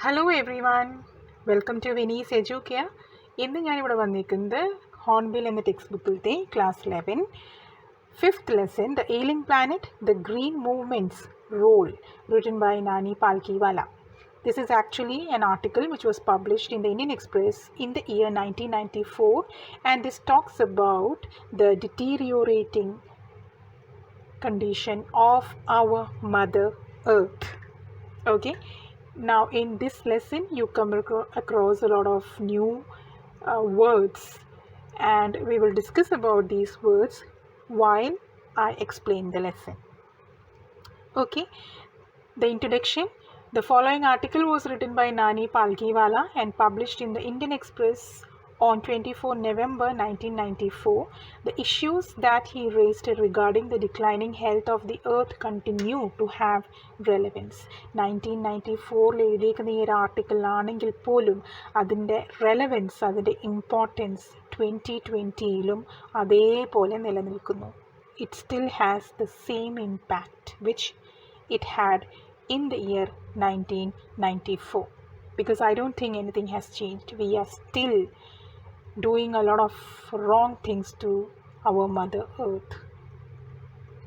Hello everyone, welcome to Vinees Educare. ഇന്ന് ഞാനിവിടെ വന്നിരിക്കുന്നത് ഹോൺബിൽ എന്ന ടെക്സ്റ്റ് ബുക്കിലത്തെ class 11 fifth lesson the ailing planet the green movement's role written by Nani Palkiwala. This is actually an article which was published in the Indian Express in the year 1994, and this talks about the deteriorating condition of our Mother Earth. Okay, now in this lesson you come across a lot of new words, and we will discuss about these words while I explain the lesson. Okay, the introduction. The following article was written by Nani Palkiwala and published in the Indian Express on 24 November 1994. The issues that he raised regarding the declining health of the earth continue to have relevance. 1994 എഴുതിയിരിക്കുന്ന ഈ ഒരു ആർട്ടിക്കിളാണെങ്കിൽ പോലും അതിൻ്റെ relevance, അതിൻ്റെ importance 2020യിലും അതേപോലെ നിലനിൽക്കുന്നു. It still has the same impact which it had in the year 1994, because I don't think anything has changed. We are still doing a lot of wrong things to our Mother Earth.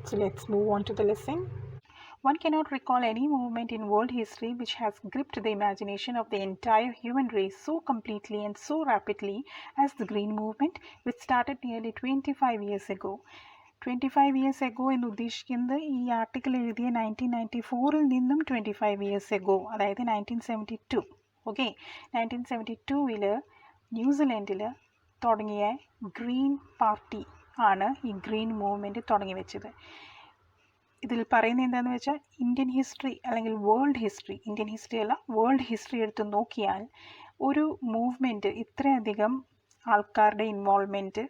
So let's move on to the lesson. One cannot recall any movement in world history which has gripped the imagination of the entire human race so completely and so rapidly as the Green Movement, which started nearly 25 years ago. 25 years ago എന്ന് ഉദ്ദേശിക്കുന്നത് ഈ article എഴുതിയ 1994 നിന്നും 25 years ago, അതായത് 1972. Okay, 1972 ന്യൂസിലൻഡിൽ തുടങ്ങിയ green party ആണ് ഈ green movement തുടങ്ങി വെച്ചത്. ഇതിൽ പറയുന്നത് എന്താണെന്ന് വെച്ചാൽ ഇന്ത്യൻ ഹിസ്റ്ററി അല്ലെങ്കിൽ വേൾഡ് ഹിസ്റ്ററി, ഇന്ത്യൻ ഹിസ്റ്ററി അല്ല വേൾഡ് ഹിസ്റ്ററി എടുത്ത് നോക്കിയാൽ ഒരു മൂവ്മെൻറ്റ് ഇത്രയധികം ആൾക്കാരുടെ ഇൻവോൾവ്മെൻറ്റ്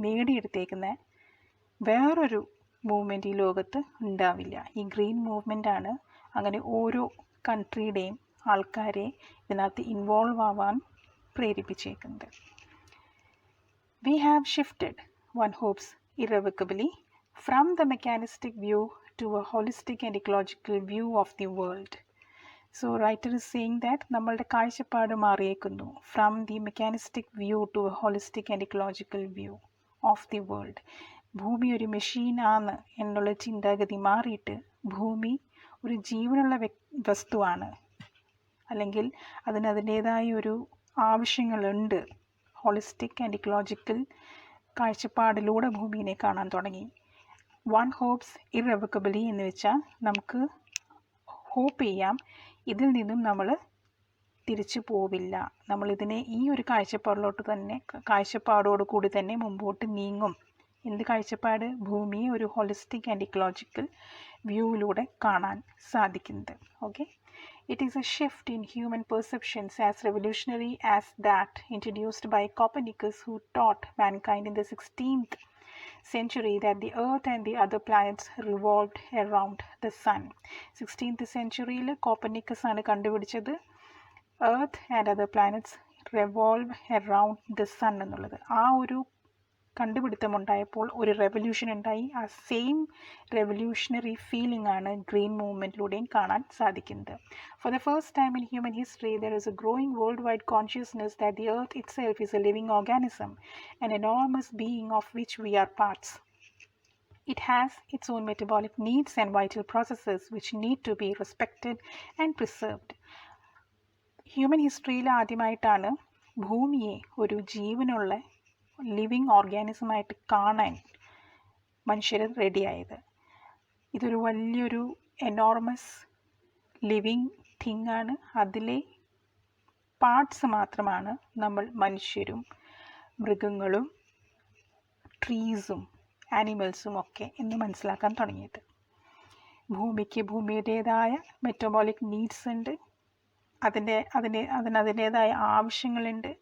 നേടിയെടുത്തേക്കുന്ന വേറൊരു മൂവ്മെൻറ്റ് ഈ ലോകത്ത് ഉണ്ടാവില്ല. ഈ ഗ്രീൻ മൂവ്മെൻറ്റാണ് അങ്ങനെ ഓരോ കൺട്രിയുടെയും ആൾക്കാരെ ഇതിനകത്ത് ഇൻവോൾവ് ആവാൻ പ്രേരിപ്പിച്ചേക്കുന്നത്. We have shifted, one hopes irrevocably, from the mechanistic view to a holistic and ecological view of the world. So writer is saying that നമ്മളുടെ കാഴ്ചപ്പാട് മാറിയേക്കുന്നു. From the mechanistic view to a holistic and ecological view of the world. ഭൂമി ഒരു മെഷീനാണ് എന്നുള്ള ചിന്താഗതി മാറിയിട്ട് ഭൂമി ഒരു ജീവനുള്ള വസ്തുവാണ്, അല്ലെങ്കിൽ അതിനതിൻ്റേതായ ഒരു ആവശ്യങ്ങളുണ്ട്. ഹോളിസ്റ്റിക് ആൻഡ് ഇക്കോളജിക്കൽ കാഴ്ചപ്പാടിലൂടെ ഭൂമിയെ കാണാൻ തുടങ്ങി. വൺ ഹോപ്സ് ഇറവക്കബിളി എന്ന് വെച്ചാൽ നമുക്ക് ഹോപ്പ് ചെയ്യാം ഇതിൽ നിന്നും നമ്മൾ തിരിച്ചു പോവില്ല, നമ്മളിതിനെ ഈ ഒരു കാഴ്ചപ്പാടോട് കൂടി തന്നെ മുമ്പോട്ട് നീങ്ങും. എന്ത് കാഴ്ചപ്പാട്? ഭൂമിയെ ഒരു ഹോളിസ്റ്റിക് ആൻഡ് ഇക്കോളജിക്കൽ വ്യൂവിലൂടെ കാണാൻ സാധിക്കുന്നത്. Okay, it is a shift in human perceptions as revolutionary as that introduced by Copernicus, who taught mankind in the 16th century that the earth and the other planets revolved around the sun. 16th centuryയിൽ Copernicus ആണ് കണ്ടുപിടിച്ചത് earth and other planets revolve around the sun എന്നുള്ളത്. ആ ഒരു കണ്ടുപിടുത്തമുണ്ടായപ്പോൾ ഒരു revolution ഉണ്ടായി. ആ same revolutionary feeling ആണ് ഗ്രീൻ മൂവ്മെൻറ്റിലൂടെയും കാണാൻ സാധിക്കുന്നത്. For the first time in human history there is A growing world wide consciousness that the earth itself is A living organism, an enormous being of which we are parts. It has its own metabolic needs and vital processes which need to be respected and preserved. Human ഹിസ്റ്ററിയിൽ ആദ്യമായിട്ടാണ് ഭൂമിയെ ഒരു ജീവനുള്ള living ഓർഗാനിസമായിട്ട് കാണാൻ മനുഷ്യർ റെഡിയായത്. ഇതൊരു വലിയൊരു enormous living thing ആണ്. അതിലെ പാർട്സ് മാത്രമാണ് നമ്മൾ മനുഷ്യരും മൃഗങ്ങളും ട്രീസും ആനിമൽസും ഒക്കെ എന്ന് മനസ്സിലാക്കാൻ തുടങ്ങിയത്. ഭൂമിക്ക് ഭൂമിയുടേതായ മെറ്റബോളിക് നീഡ്സ് ഉണ്ട്, അതിനതിൻ്റേതായ ആവശ്യങ്ങളുണ്ട്,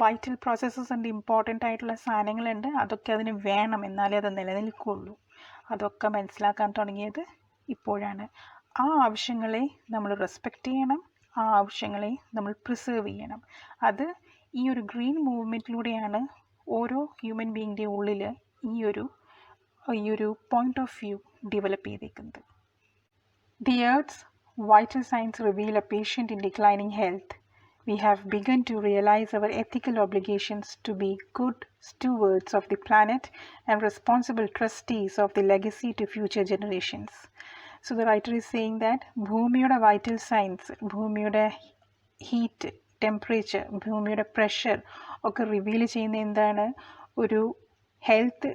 വൈറ്റൽ പ്രോസസ്സസ് ഉണ്ട്, ഇമ്പോർട്ടൻ്റ് ആയിട്ടുള്ള സാധനങ്ങളുണ്ട്. അതൊക്കെ അതിന് വേണം, എന്നാലേ അത് നിലനിൽക്കുള്ളൂ. അതൊക്കെ മനസ്സിലാക്കാൻ തുടങ്ങിയത് ഇപ്പോഴാണ്. ആ ആവശ്യങ്ങളെ നമ്മൾ റെസ്പെക്റ്റ് ചെയ്യണം, ആ ആവശ്യങ്ങളെ നമ്മൾ പ്രിസേർവ് ചെയ്യണം. അത് ഈ ഒരു ഗ്രീൻ മൂവ്മെൻറ്റിലൂടെയാണ് ഓരോ ഹ്യൂമൻ ബീയിങ്ങിൻ്റെ ഉള്ളിൽ ഈ ഒരു പോയിൻ്റ് ഓഫ് വ്യൂ ഡെവലപ്പ് ചെയ്തേക്കുന്നത്. The Earth's Vital signs reveal a patient in declining health. We have begun to realize our ethical obligations to be good stewards of the planet and responsible trustees of the legacy to future generations. So the writer is saying that ഭൂമിയുടെ vital signs, ഭൂമിയുടെ heat, temperature, ഭൂമിയുടെ pressure ഒക്കെ reveal ചെയ്യുന്ന എന്താണ്, ഒരു health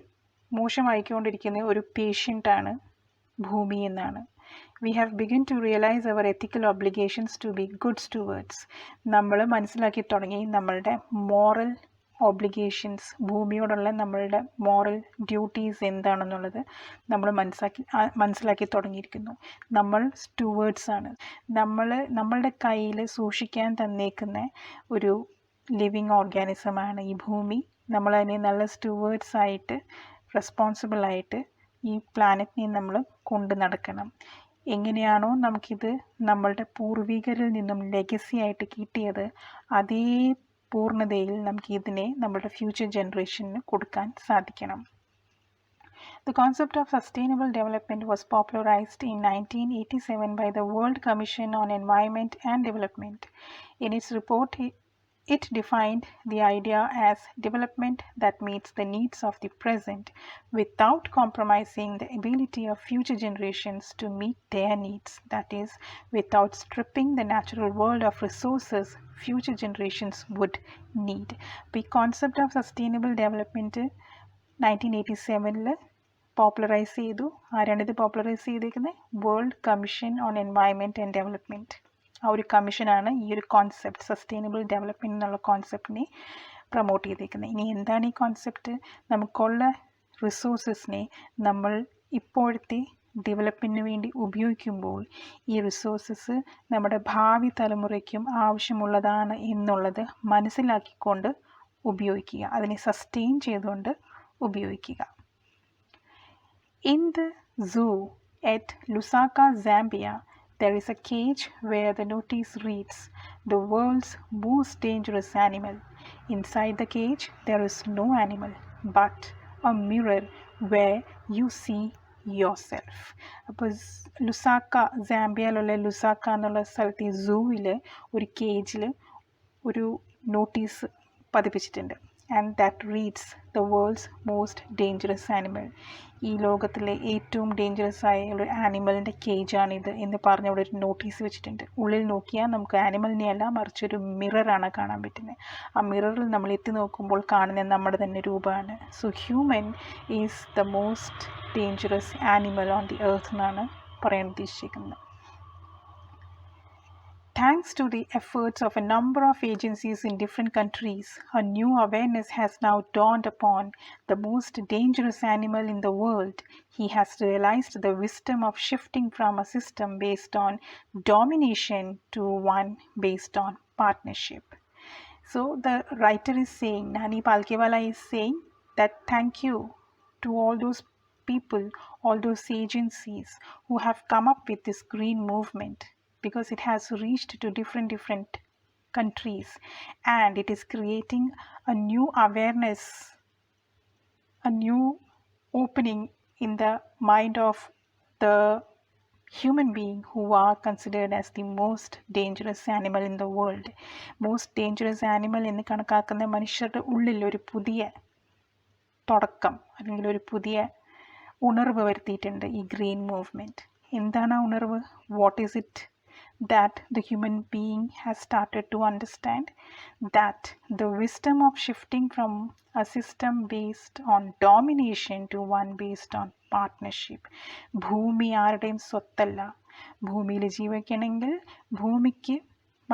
മോശമായിക്കൊണ്ടിരിക്കുന്ന ഒരു പേഷ്യൻ്റാണ് ഭൂമി എന്നാണ്. We have begun to realize our ethical obligations to be good stewards. നമ്മൾ മനസ്സിലാക്കി തുടങ്ങി നമ്മളുടെ മോറൽ ഓബ്ലിഗേഷൻസ്, ഭൂമിയോടുള്ള നമ്മളുടെ മോറൽ ഡ്യൂട്ടീസ് എന്താണെന്നുള്ളത് നമ്മൾ മനസ്സിലാക്കി തുടങ്ങിയിരിക്കുന്നു. നമ്മൾ സ്റ്റുവേർഡ്സാണ്. നമ്മളുടെ കയ്യിൽ സൂക്ഷിക്കാൻ തന്നേക്കുന്ന ഒരു ലിവിങ് ഓർഗാനിസമാണ് ഈ ഭൂമി. നമ്മളതിനെ നല്ല സ്റ്റുവേർഡ്സായിട്ട്, റെസ്പോൺസിബിളായിട്ട് ഈ പ്ലാനറ്റിനെ നമ്മൾ കൊണ്ടു നടക്കണം. എങ്ങനെയാണോ നമുക്കിത് നമ്മളുടെ പൂർവികരിൽ നിന്നും ലെഗസി ആയിട്ട് കിട്ടിയത്, അതേ പൂർണ്ണതയിൽ നമുക്കിതിനെ നമ്മുടെ ഫ്യൂച്ചർ ജനറേഷന് കൊടുക്കാൻ സാധിക്കണം. The concept of sustainable development was popularized in 1987 by the World Commission on Environment and Development. In its report, it defined the idea as development that meets the needs of the present without compromising the ability of future generations to meet their needs. That is, without stripping the natural world of resources future generations would need. The concept of sustainable development 1987 popularise ചെയ്തു. ആരാണിത് popularise ചെയ്തിരിക്കുന്നത്? World commission on environment and development. ആ ഒരു കമ്മീഷനാണ് ഈ ഒരു concept, sustainable development എന്നുള്ള കോൺസെപ്റ്റിനെ promote ചെയ്തിരിക്കുന്നത്. ഇനി എന്താണ് ഈ കോൺസെപ്റ്റ്? നമുക്കുള്ള റിസോഴ്സസിനെ നമ്മൾ ഇപ്പോഴത്തെ ഡെവലപ്മെൻറ്റിന് വേണ്ടി ഉപയോഗിക്കുമ്പോൾ ഈ റിസോഴ്സസ് നമ്മുടെ ഭാവി തലമുറയ്ക്കും ആവശ്യമുള്ളതാണ് എന്നുള്ളത് മനസ്സിലാക്കിക്കൊണ്ട് ഉപയോഗിക്കുക, അതിനെ സസ്റ്റെയിൻ ചെയ്തുകൊണ്ട് ഉപയോഗിക്കുക. In the zoo at Lusaka, Zambia, there is a cage where the notice reads, "The world's most dangerous animal." Inside the cage, there is no animal, but a mirror where you see yourself. അപ്പോൾ Lusaka, സാംബിയയിലുള്ള Lusaka എന്നുള്ള സ്ഥലത്ത് സൂവിൽ ഒരു കേജിൽ ഒരു notice പതിപ്പിച്ചിട്ടുണ്ട്. And that reads the world's most dangerous animal. ഈ ലോകത്തിലെ ഏറ്റവും ഡേഞ്ചറസ് ആയ ഒരു ആനിമലിൻ്റെ കേജാണിത് എന്ന് പറഞ്ഞ് അവിടെ ഒരു നോട്ടീസ് വെച്ചിട്ടുണ്ട്. ഉള്ളിൽ നോക്കിയാൽ നമുക്ക് ആനിമലിനെ അല്ല, മറിച്ചൊരു മിററാണ് കാണാൻ പറ്റുന്നത്. ആ മിററിൽ നമ്മൾ എത്തി നോക്കുമ്പോൾ കാണുന്ന നമ്മുടെ തന്നെ രൂപമാണ്. So human is the most dangerous animal on the earth എന്നാണ് പറയാൻ ഉദ്ദേശിക്കുന്നത്. Thanks to the efforts of a number of agencies in different countries, a new awareness has now dawned upon the most dangerous animal in the world. He has realized the wisdom of shifting from a system based on domination to one based on partnership. So the writer is saying, Nani Palkewala is saying that thank you to all those people, all those agencies who have come up with this green movement, because it has reached to different countries and it is creating a new awareness, a new opening in the mind of the human being who are considered as the most dangerous animal in the world. Most dangerous animal എന്ന് കണക്കാക്കുന്ന മനുഷ്യരുടെ ഉള്ളിൽ ഒരു പുതിയ തുടക്കം അല്ലെങ്കിൽ ഒരു പുതിയ ഉണർവ് വരുത്തിയിട്ടുണ്ട് ഈ ഗ്രീൻ മൂവ്മെൻറ്റ്. എന്താണ് ആ ഉണർവ്? What is it that the human being has started to understand? That the wisdom of shifting from a system based on domination to one based on partnership. ഭൂമി ആരുടെയും സ്വത്തല്ല. ഭൂമിയിൽ ജീവിക്കണമെങ്കിൽ ഭൂമിക്ക്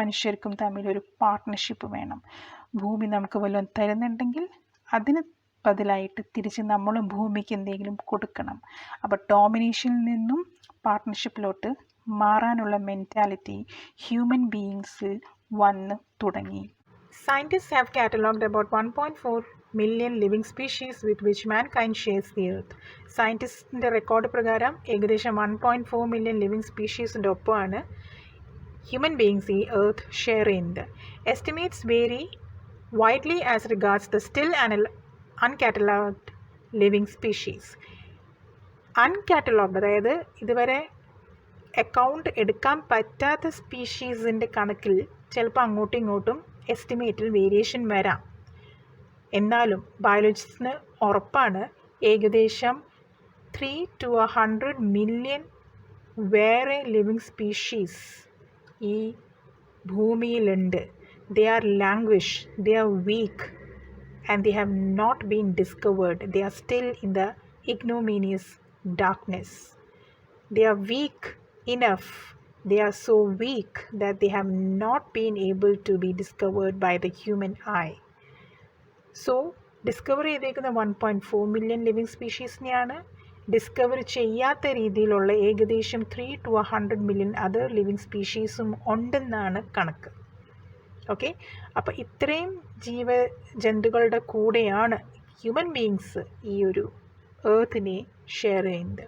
മനുഷ്യർക്കും തമ്മിലൊരു പാർട്ട്ണർഷിപ്പ് വേണം. ഭൂമി നമുക്ക് വല്ലതും തരുന്നുണ്ടെങ്കിൽ അതിന് ബദലായിട്ട് തിരിച്ച് നമ്മളും ഭൂമിക്ക് എന്തെങ്കിലും കൊടുക്കണം. അപ്പോൾ ഡോമിനേഷനിൽ നിന്നും പാർട്ട്ണർഷിപ്പിലോട്ട് മാറാനുള്ള മെൻറ്റാലിറ്റി ഹ്യൂമൻ ബീയിങ്സിൽ വന്ന് തുടങ്ങി. Scientists have catalogued about 1.4 million living species with which mankind shares the earth. സയൻറ്റിസ്റ്റിൻ്റെ റെക്കോർഡ് പ്രകാരം ഏകദേശം 1.4 million ലിവിങ് സ്പീഷീസിൻ്റെ ഒപ്പമാണ് ഹ്യൂമൻ ബീയിങ്സ് ഈ എർത്ത് ഷെയർ ചെയ്യുന്നത്. Estimates vary widely as regards the still and uncatalogued living species. Uncatalogued, അതായത് ഇതുവരെ account എടുക്കാൻ പറ്റാത്ത സ്പീഷീസിൻ്റെ കണക്കിൽ ചിലപ്പോൾ അങ്ങോട്ടും ഇങ്ങോട്ടും എസ്റ്റിമേറ്റിൽ വേരിയേഷൻ വരാം. എന്നാലും ബയോളജിസ്റ്റിന് ഉറപ്പാണ് ഏകദേശം 300 to 100 മില്യൺ വേറെ ലിവിങ് സ്പീഷീസ് ഈ ഭൂമിയിലുണ്ട്. They are languish, they are weak and they have not been discovered. They are still in the ignominious darkness. They are weak enough. They are so weak that they have not been able to be discovered by the human eye. So, discover ചെയ്തേക്കുന്ന 1.4 million living സ്പീഷീസിനെയാണ്. Discover ചെയ്യാത്ത രീതിയിലുള്ള ഏകദേശം 3 to 100 million other living സ്പീഷീസും ഉണ്ടെന്നാണ് കണക്ക്. Okay, അപ്പോൾ ഇത്രയും ജീവജന്തുക്കളുടെ കൂടെയാണ് human beings ഈ ഒരു എർത്തിനെ ഷെയർ ചെയ്യുന്നത്.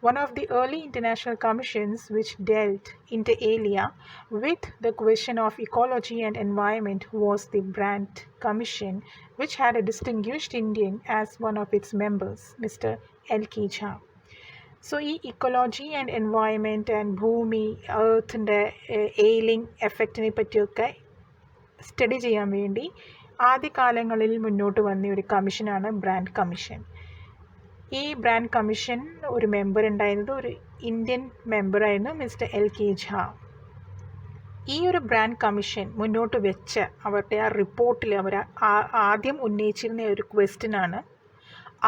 One of the early international commissions which dealt inter alia with the question of ecology and environment was the Brandt Commission, which had a distinguished Indian as one of its members, Mr. L.K. Jha. So, ഈ ecology and environment and ഭൂമി എർത്തിൻ്റെ ailing എഫക്റ്റിനെ പറ്റിയൊക്കെ study ചെയ്യാൻ വേണ്ടി ആദ്യകാലങ്ങളിൽ മുന്നോട്ട് വന്ന ഒരു കമ്മീഷനാണ് ബ്രാൻഡ് കമ്മീഷൻ. ഈ ബ്രാൻഡ് കമ്മീഷൻ ഒരു മെമ്പർ ഉണ്ടായിരുന്നത് ഒരു ഇന്ത്യൻ മെമ്പറായിരുന്നു മിസ്റ്റർ L.K. Jha. ഈ ഒരു ബ്രാൻഡ് കമ്മീഷൻ മുന്നോട്ട് വെച്ച അവരുടെ ആ റിപ്പോർട്ടിൽ അവർ ആദ്യം ഉന്നയിച്ചിരുന്ന ഒരു ക്വസ്റ്റ്യനാണ്,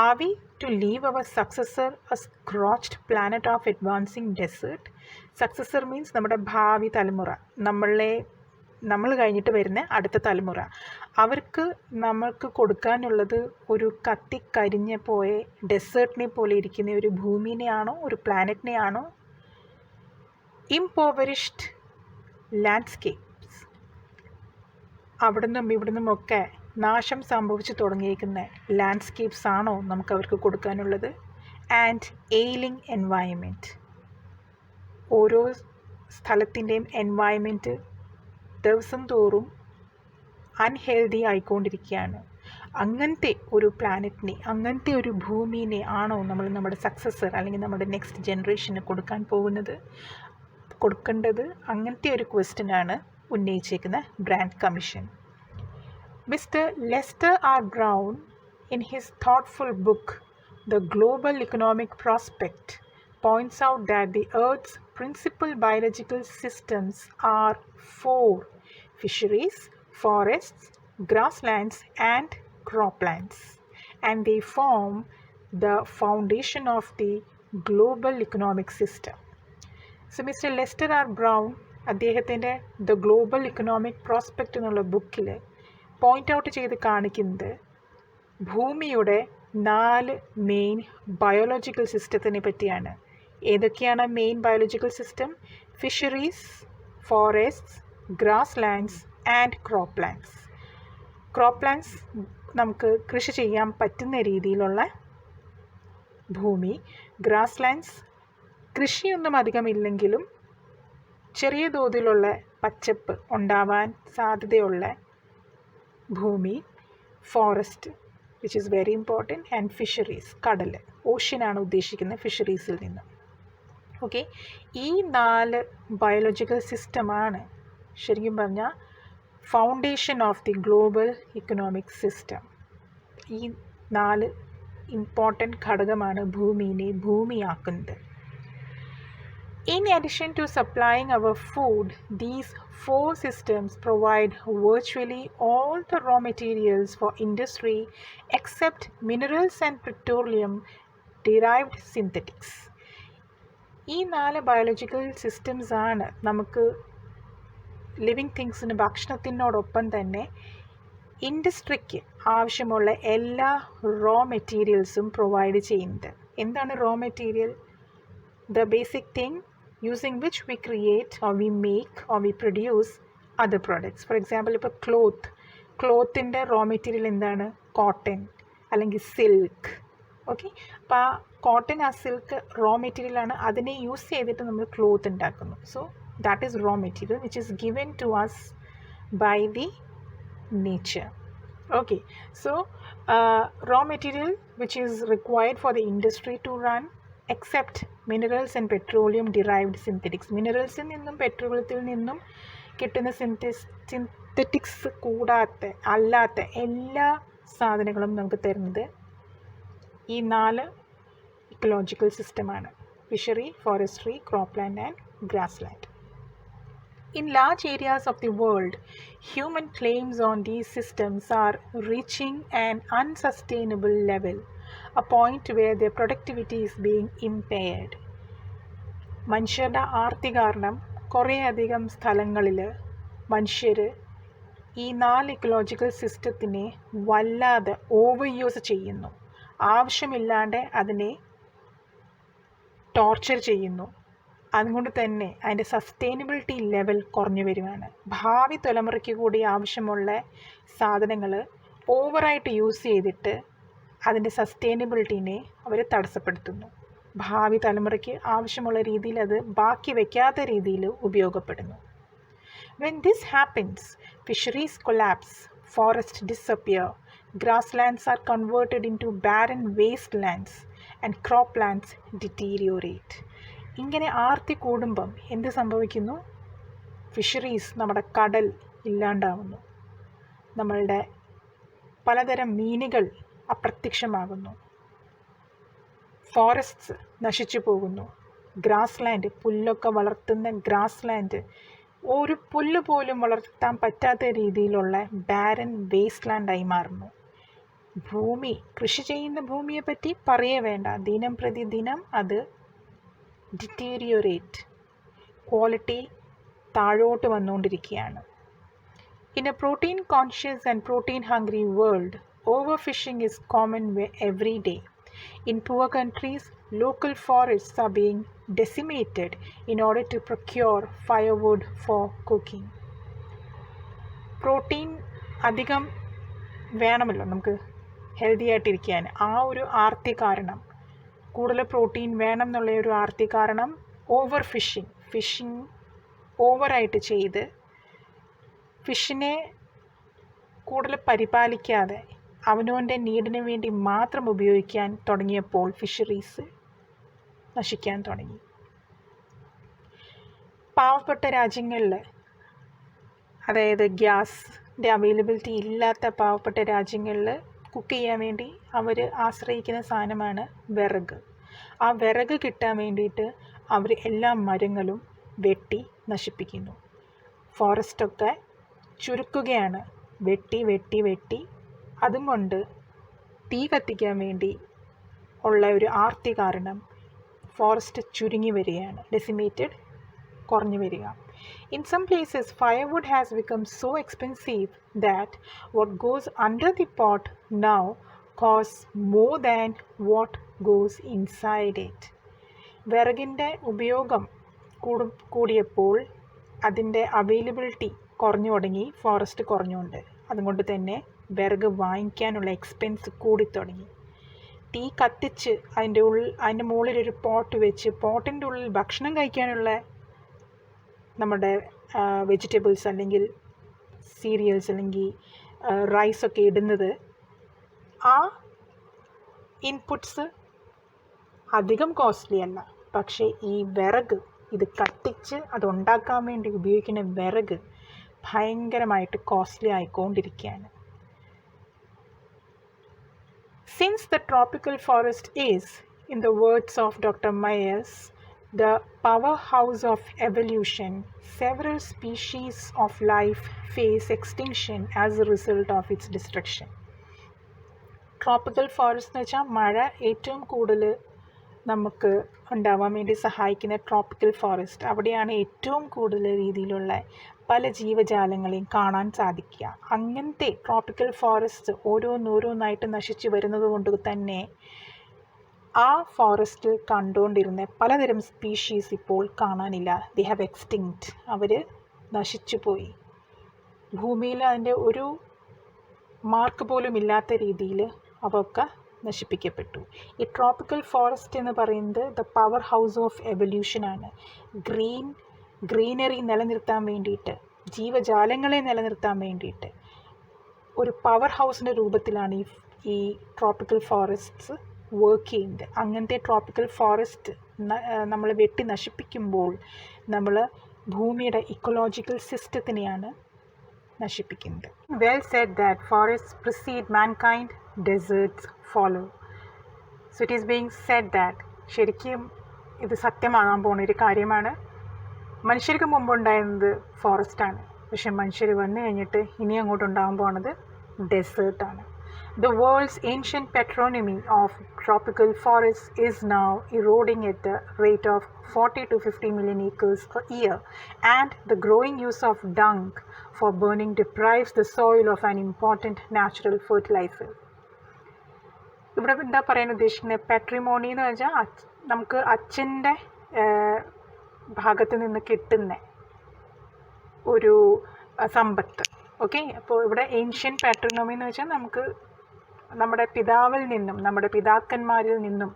are we to leave our successor a scorched planet of advancing desert? Successor means നമ്മുടെ ഭാവി തലമുറ, നമ്മൾ കഴിഞ്ഞിട്ട് വരുന്ന അടുത്ത തലമുറ. അവർക്ക് നമ്മൾക്ക് കൊടുക്കാനുള്ളത് ഒരു കത്തിക്കരിഞ്ഞ പോയ ഡെസേർട്ടിനെ പോലെ ഇരിക്കുന്ന ഒരു ഭൂമിനെയാണോ ഒരു പ്ലാനറ്റിനെയാണോ? ഇംപോവറിഷ്ഡ് ലാൻഡ്സ്കേപ്സ്, ഇവിടുന്നുമൊക്കെ നാശം സംഭവിച്ചു തുടങ്ങിയിരിക്കുന്ന ലാൻഡ്സ്കേപ്സ് ആണോ നമുക്ക് അവർക്ക് കൊടുക്കാനുള്ളത്? ആൻഡ് എയിലിംഗ് എൻവയോൺമെൻറ്റ്, ഓരോ സ്ഥലത്തിൻ്റെയും എൻവയോൺമെൻറ്റ് ദിവസം തോറും അൺഹെൽതി ആയിക്കൊണ്ടിരിക്കുകയാണ്. അങ്ങനത്തെ ഒരു പ്ലാനറ്റിനെ, അങ്ങനത്തെ ഒരു ഭൂമിനെ ആണോ നമ്മൾ നമ്മുടെ സക്സസർ അല്ലെങ്കിൽ നമ്മുടെ നെക്സ്റ്റ് ജനറേഷന് കൊടുക്കേണ്ടത്? അങ്ങനത്തെ ഒരു ക്വസ്റ്റ്യനാണ് ഉന്നയിച്ചേക്കുന്ന Brandt commission. Mister Lester R Brown in his thoughtful book The Global Economic Prospect points out that the Earth's principal biological systems are 4: fisheries, forests, grasslands and croplands, and they form the foundation of the global economic system. So Mr. Lester R. Brown അദ്ദേഹത്തിൻ്റെ the global economic prospect എന്നുള്ള ബുക്കിൽ point out ചെയ്ത് കാണിക്കുന്നത് ഭൂമിയുടെ 4 main biological സിസ്റ്റത്തിനെ പറ്റിയാണ്. ഏതൊക്കെയാണ് main biological system? Fisheries, forests, grass and croplands. Croplands നമുക്ക് കൃഷി ചെയ്യാൻ പറ്റുന്ന രീതിയിലുള്ള ഭൂമി. ഗ്രാസ് ലാൻഡ്സ് കൃഷിയൊന്നും അധികമില്ലെങ്കിലും ചെറിയ തോതിലുള്ള പച്ചപ്പ് ഉണ്ടാവാൻ സാധ്യതയുള്ള ഭൂമി. Forest which is very important. And fisheries, കടൽ, ഓഷ്യനാണ് ഉദ്ദേശിക്കുന്നത് ഫിഷറീസിൽ നിന്ന്. ഓക്കെ, ഈ 4 ബയോളജിക്കൽ സിസ്റ്റമാണ് ശരിക്കും പറഞ്ഞാൽ foundation of the global economic system. ഈ 4 ഇമ്പോർട്ടൻറ്റ് ഘടകമാണ് ഭൂമിയെ ഭൂമിയാക്കുന്നത്. In addition to supplying our food, these 4 systems provide virtually all the raw materials for industry except minerals and petroleum derived synthetics. ഈ 4 biological systems ആണ് നമുക്ക് living തിങ്സിന് ഭക്ഷണത്തിനോടൊപ്പം തന്നെ ഇൻഡസ്ട്രിക്ക് ആവശ്യമുള്ള എല്ലാ raw മെറ്റീരിയൽസും provide ചെയ്യുന്നത്. എന്താണ് raw material? The basic thing using which we create or we make or we produce other products. For example, ഇപ്പോൾ ക്ലോത്തിൻ്റെ raw material എന്താണ്? കോട്ടൺ അല്ലെങ്കിൽ സിൽക്ക്. ഓക്കെ, അപ്പോൾ ആ കോട്ടൺ, ആ സിൽക്ക് റോ മെറ്റീരിയലാണ്. അതിനെ യൂസ് ചെയ്തിട്ട് നമ്മൾ ക്ലോത്ത് ഉണ്ടാക്കുന്നു. So that is raw material which is given to us by the nature. Okay, so raw material which is required for the industry to run except minerals and petroleum derived synthetics. മിനറൽസിൽ നിന്നും പെട്രോളിയത്തിൽ നിന്നും കിട്ടുന്ന synthetics അല്ലാത്ത എല്ലാ സാധനങ്ങളും നമുക്ക് തരുന്നത് ഈ 4 ഇക്കോളജിക്കൽ സിസ്റ്റമാണ്: fishery, forestry, cropland and grassland. In large areas of the world, human claims on these systems are reaching an unsustainable level, a point where their productivity is being impaired. മനുഷ്യരുടെ ആർത്തി കാരണം കുറേയധികം സ്ഥലങ്ങളിൽ മനുഷ്യർ ഈ 4 ഇക്കോളജിക്കൽ സിസ്റ്റത്തിനെ വല്ലാതെ over use ചെയ്യുന്നു. ആവശ്യമില്ലാണ്ട് അതിനെ ടോർച്ചർ ചെയ്യുന്നു. അതുകൊണ്ട് തന്നെ അതിൻ്റെ സസ്റ്റൈനബിലിറ്റി ലെവൽ കുറഞ്ഞു വരുവാണ്. ഭാവി തലമുറയ്ക്ക് കൂടി ആവശ്യമുള്ള സാധനങ്ങൾ ഓവറായിട്ട് യൂസ് ചെയ്തിട്ട് അതിൻ്റെ സസ്റ്റൈനബിലിറ്റീനെ അവർ തടസ്സപ്പെടുത്തുന്നു. ഭാവി തലമുറയ്ക്ക് ആവശ്യമുള്ള രീതിയിൽ അത് ബാക്കി വയ്ക്കാത്ത രീതിയിൽ ഉപയോഗപ്പെടുന്നു. When this happens, fisheries collapse, forests disappear, grasslands are converted into barren wastelands, and croplands deteriorate. ഇങ്ങനെ ആർത്തി കൂടുമ്പം എന്ത് സംഭവിക്കുന്നു? ഫിഷറീസ്, നമ്മുടെ കടൽ ഇല്ലാണ്ടാവുന്നു. നമ്മളുടെ പലതരം മീനുകൾ അപ്രത്യക്ഷമാകുന്നു. ഫോറസ്റ്റ്സ് നശിച്ചു പോകുന്നു. ഗ്രാസ് ലാൻഡ്, പുല്ലൊക്കെ വളർത്തുന്ന ഗ്രാസ് ലാൻഡ് ഒരു പുല്ല് പോലും വളർത്താൻ പറ്റാത്ത രീതിയിലുള്ള ബാരൻ വേസ്റ്റ് ലാൻഡായി മാറുന്നു. ഭൂമി, കൃഷി ചെയ്യുന്ന ഭൂമിയെ പറ്റി പറയേ വേണ്ട. ദിനം പ്രതി ദിനം അത് ഡിറ്റീരിയോറേറ്റ്, ക്വാളിറ്റി താഴോട്ട് വന്നുകൊണ്ടിരിക്കുകയാണ്. In a protein conscious and protein hungry world, overfishing is common every day. In poor countries, local forests are being decimated in order to procure firewood for cooking. Protein അധികം വേണമല്ലോ നമുക്ക് healthy ആയിട്ടിരിക്കാൻ. ആ ഒരു ആർത്തി കാരണം, കൂടുതൽ പ്രോട്ടീൻ വേണം എന്നുള്ള ഒരു ആർത്തി കാരണം ഓവർ ഫിഷിങ് ഓവറായിട്ട് ചെയ്ത് ഫിഷിനെ കൂടുതൽ പരിപാലിക്കാതെ അവനവൻ്റെ നീഡിന് വേണ്ടി മാത്രം ഉപയോഗിക്കാൻ തുടങ്ങിയപ്പോൾ ഫിഷറീസ് നശിക്കാൻ തുടങ്ങി. പാവപ്പെട്ട രാജ്യങ്ങളിൽ, അതായത് ഗ്യാസിൻ്റെ അവൈലബിലിറ്റി ഇല്ലാത്ത പാവപ്പെട്ട രാജ്യങ്ങളിൽ കുക്ക് ചെയ്യാൻ വേണ്ടി അവർ ആശ്രയിക്കുന്ന സാധനമാണ് വിറക്. ആ വിറക് കിട്ടാൻ വേണ്ടിയിട്ട് അവർ എല്ലാ മരങ്ങളും വെട്ടി നശിപ്പിക്കുന്നു. ഫോറസ്റ്റൊക്കെ ചുരുക്കുകയാണ്. വെട്ടി അതും കൊണ്ട് തീ കത്തിക്കാൻ വേണ്ടി ഉള്ള ഒരു ആർത്തി കാരണം ഫോറസ്റ്റ് ചുരുങ്ങി വരികയാണ്, ഡെസിമേറ്റഡ്, കുറഞ്ഞു വരിക. In some places, firewood has become so expensive that what goes under the pot now costs more than what goes inside it. വിറകിൻ്റെ ഉപയോഗം കൂടിയപ്പോൾ അതിൻ്റെ അവൈലബിലിറ്റി കുറഞ്ഞു തുടങ്ങി, ഫോറസ്റ്റ് കുറഞ്ഞുകൊണ്ട്. അതുകൊണ്ട് തന്നെ വിറക് വാങ്ങിക്കാനുള്ള എക്സ്പെൻസ് കൂടിത്തുടങ്ങി. തീ കത്തിച്ച് അതിൻ്റെ മുകളിലൊരു പോട്ട് വെച്ച് പോട്ടിൻ്റെ ഉള്ളിൽ ഭക്ഷണം കഴിക്കാനുള്ള നമ്മുടെ വെജിറ്റബിൾസ് അല്ലെങ്കിൽ സീരിയൽസ് അല്ലെങ്കിൽ റൈസൊക്കെ ഇടുന്നത്, ആ ഇൻപുട്സ് അധികം കോസ്റ്റ്ലി അല്ല. പക്ഷേ ഈ വിറക്, ഇത് കത്തിച്ച് അതുണ്ടാക്കാൻ വേണ്ടി ഉപയോഗിക്കുന്ന വിറക് ഭയങ്കരമായിട്ട് കോസ്റ്റ്ലി ആയിക്കൊണ്ടിരിക്കുകയാണ്. Since the tropical forest is, in the words of Dr. Myers, the powerhouse of evolution, several species of life face extinction as a result of its destruction. Tropical forest എന്ന് വെച്ചാൽ മഴ ഏറ്റവും കൂടുതൽ നമുക്ക് ഉണ്ടാവാൻ വേണ്ടി സഹായിക്കുന്ന ട്രോപ്പിക്കൽ ഫോറസ്റ്റ്. അവിടെയാണ് ഏറ്റവും കൂടുതൽ രീതിയിലുള്ള പല ജീവജാലങ്ങളെയും കാണാൻ സാധിക്കുക. അങ്ങനത്തെ ട്രോപ്പിക്കൽ ഫോറസ്റ്റ് ഓരോന്നോരോന്നായിട്ട് നശിച്ചു വരുന്നത് കൊണ്ട് തന്നെ ആ ഫോറസ്റ്റ് കണ്ടുകൊണ്ടിരുന്ന പലതരം സ്പീഷീസ് ഇപ്പോൾ കാണാനില്ല. They have extinct. അവർ നശിച്ചു പോയി. ഭൂമിയിൽ അതിൻ്റെ ഒരു മാർക്ക് പോലും ഇല്ലാത്ത രീതിയിൽ അവയൊക്കെ നശിപ്പിക്കപ്പെട്ടു. ഈ ട്രോപ്പിക്കൽ ഫോറസ്റ്റ് എന്ന് പറയുന്നത് ദ പവർ ഹൗസ് ഓഫ് എവല്യൂഷനാണ്. ഗ്രീനറി നിലനിർത്താൻ വേണ്ടിയിട്ട്, ജീവജാലങ്ങളെ നിലനിർത്താൻ വേണ്ടിയിട്ട് ഒരു പവർ ഹൗസിൻ്റെ രൂപത്തിലാണ് ഈ ട്രോപ്പിക്കൽ ഫോറസ്റ്റ്സ് വർക്ക് ചെയ്യുന്നത്. അങ്ങനത്തെ ട്രോപ്പിക്കൽ ഫോറസ്റ്റ് നമ്മൾ വെട്ടി നശിപ്പിക്കുമ്പോൾ നമ്മൾ ഭൂമിയുടെ ഇക്കോളജിക്കൽ സിസ്റ്റത്തിനെയാണ് നശിപ്പിക്കുന്നത്. Well said that forest precede mankind, desserts follow. So it is being said that, ശരിക്കും ഇത് സത്യമാകാൻ പോകുന്ന ഒരു കാര്യമാണ്. മനുഷ്യർക്ക് മുമ്പുണ്ടായിരുന്നത് ഫോറസ്റ്റാണ്, പക്ഷെ മനുഷ്യർ വന്നു കഴിഞ്ഞിട്ട് ഇനി അങ്ങോട്ട് ഉണ്ടാകാൻ പോകുന്നത് ഡെസേർട്ടാണ്. The world's ancient patronymy of tropical forests is now eroding at the rate of 40 to 50 million acres a year, and the growing use of dung for burning deprives the soil of an important natural fertilizer. ഇവിടെ എന്താ പറയാൻ ഉദ്ദേശിക്കുന്നത്? പാട്രിമോണി എന്ന് വെച്ചാൽ നമുക്ക് അച്ഛൻ്റെ ഭാഗത്ത് നിന്ന് കിട്ടുന്ന ഒരു സമ്പത്ത്. ഓക്കെ, അപ്പോൾ ഇവിടെ ഏൻഷ്യൻ പാട്രിനോമി എന്ന് വെച്ചാൽ നമുക്ക് നമ്മുടെ പിതാവിൽ നിന്നും നമ്മുടെ പിതാക്കന്മാരിൽ നിന്നും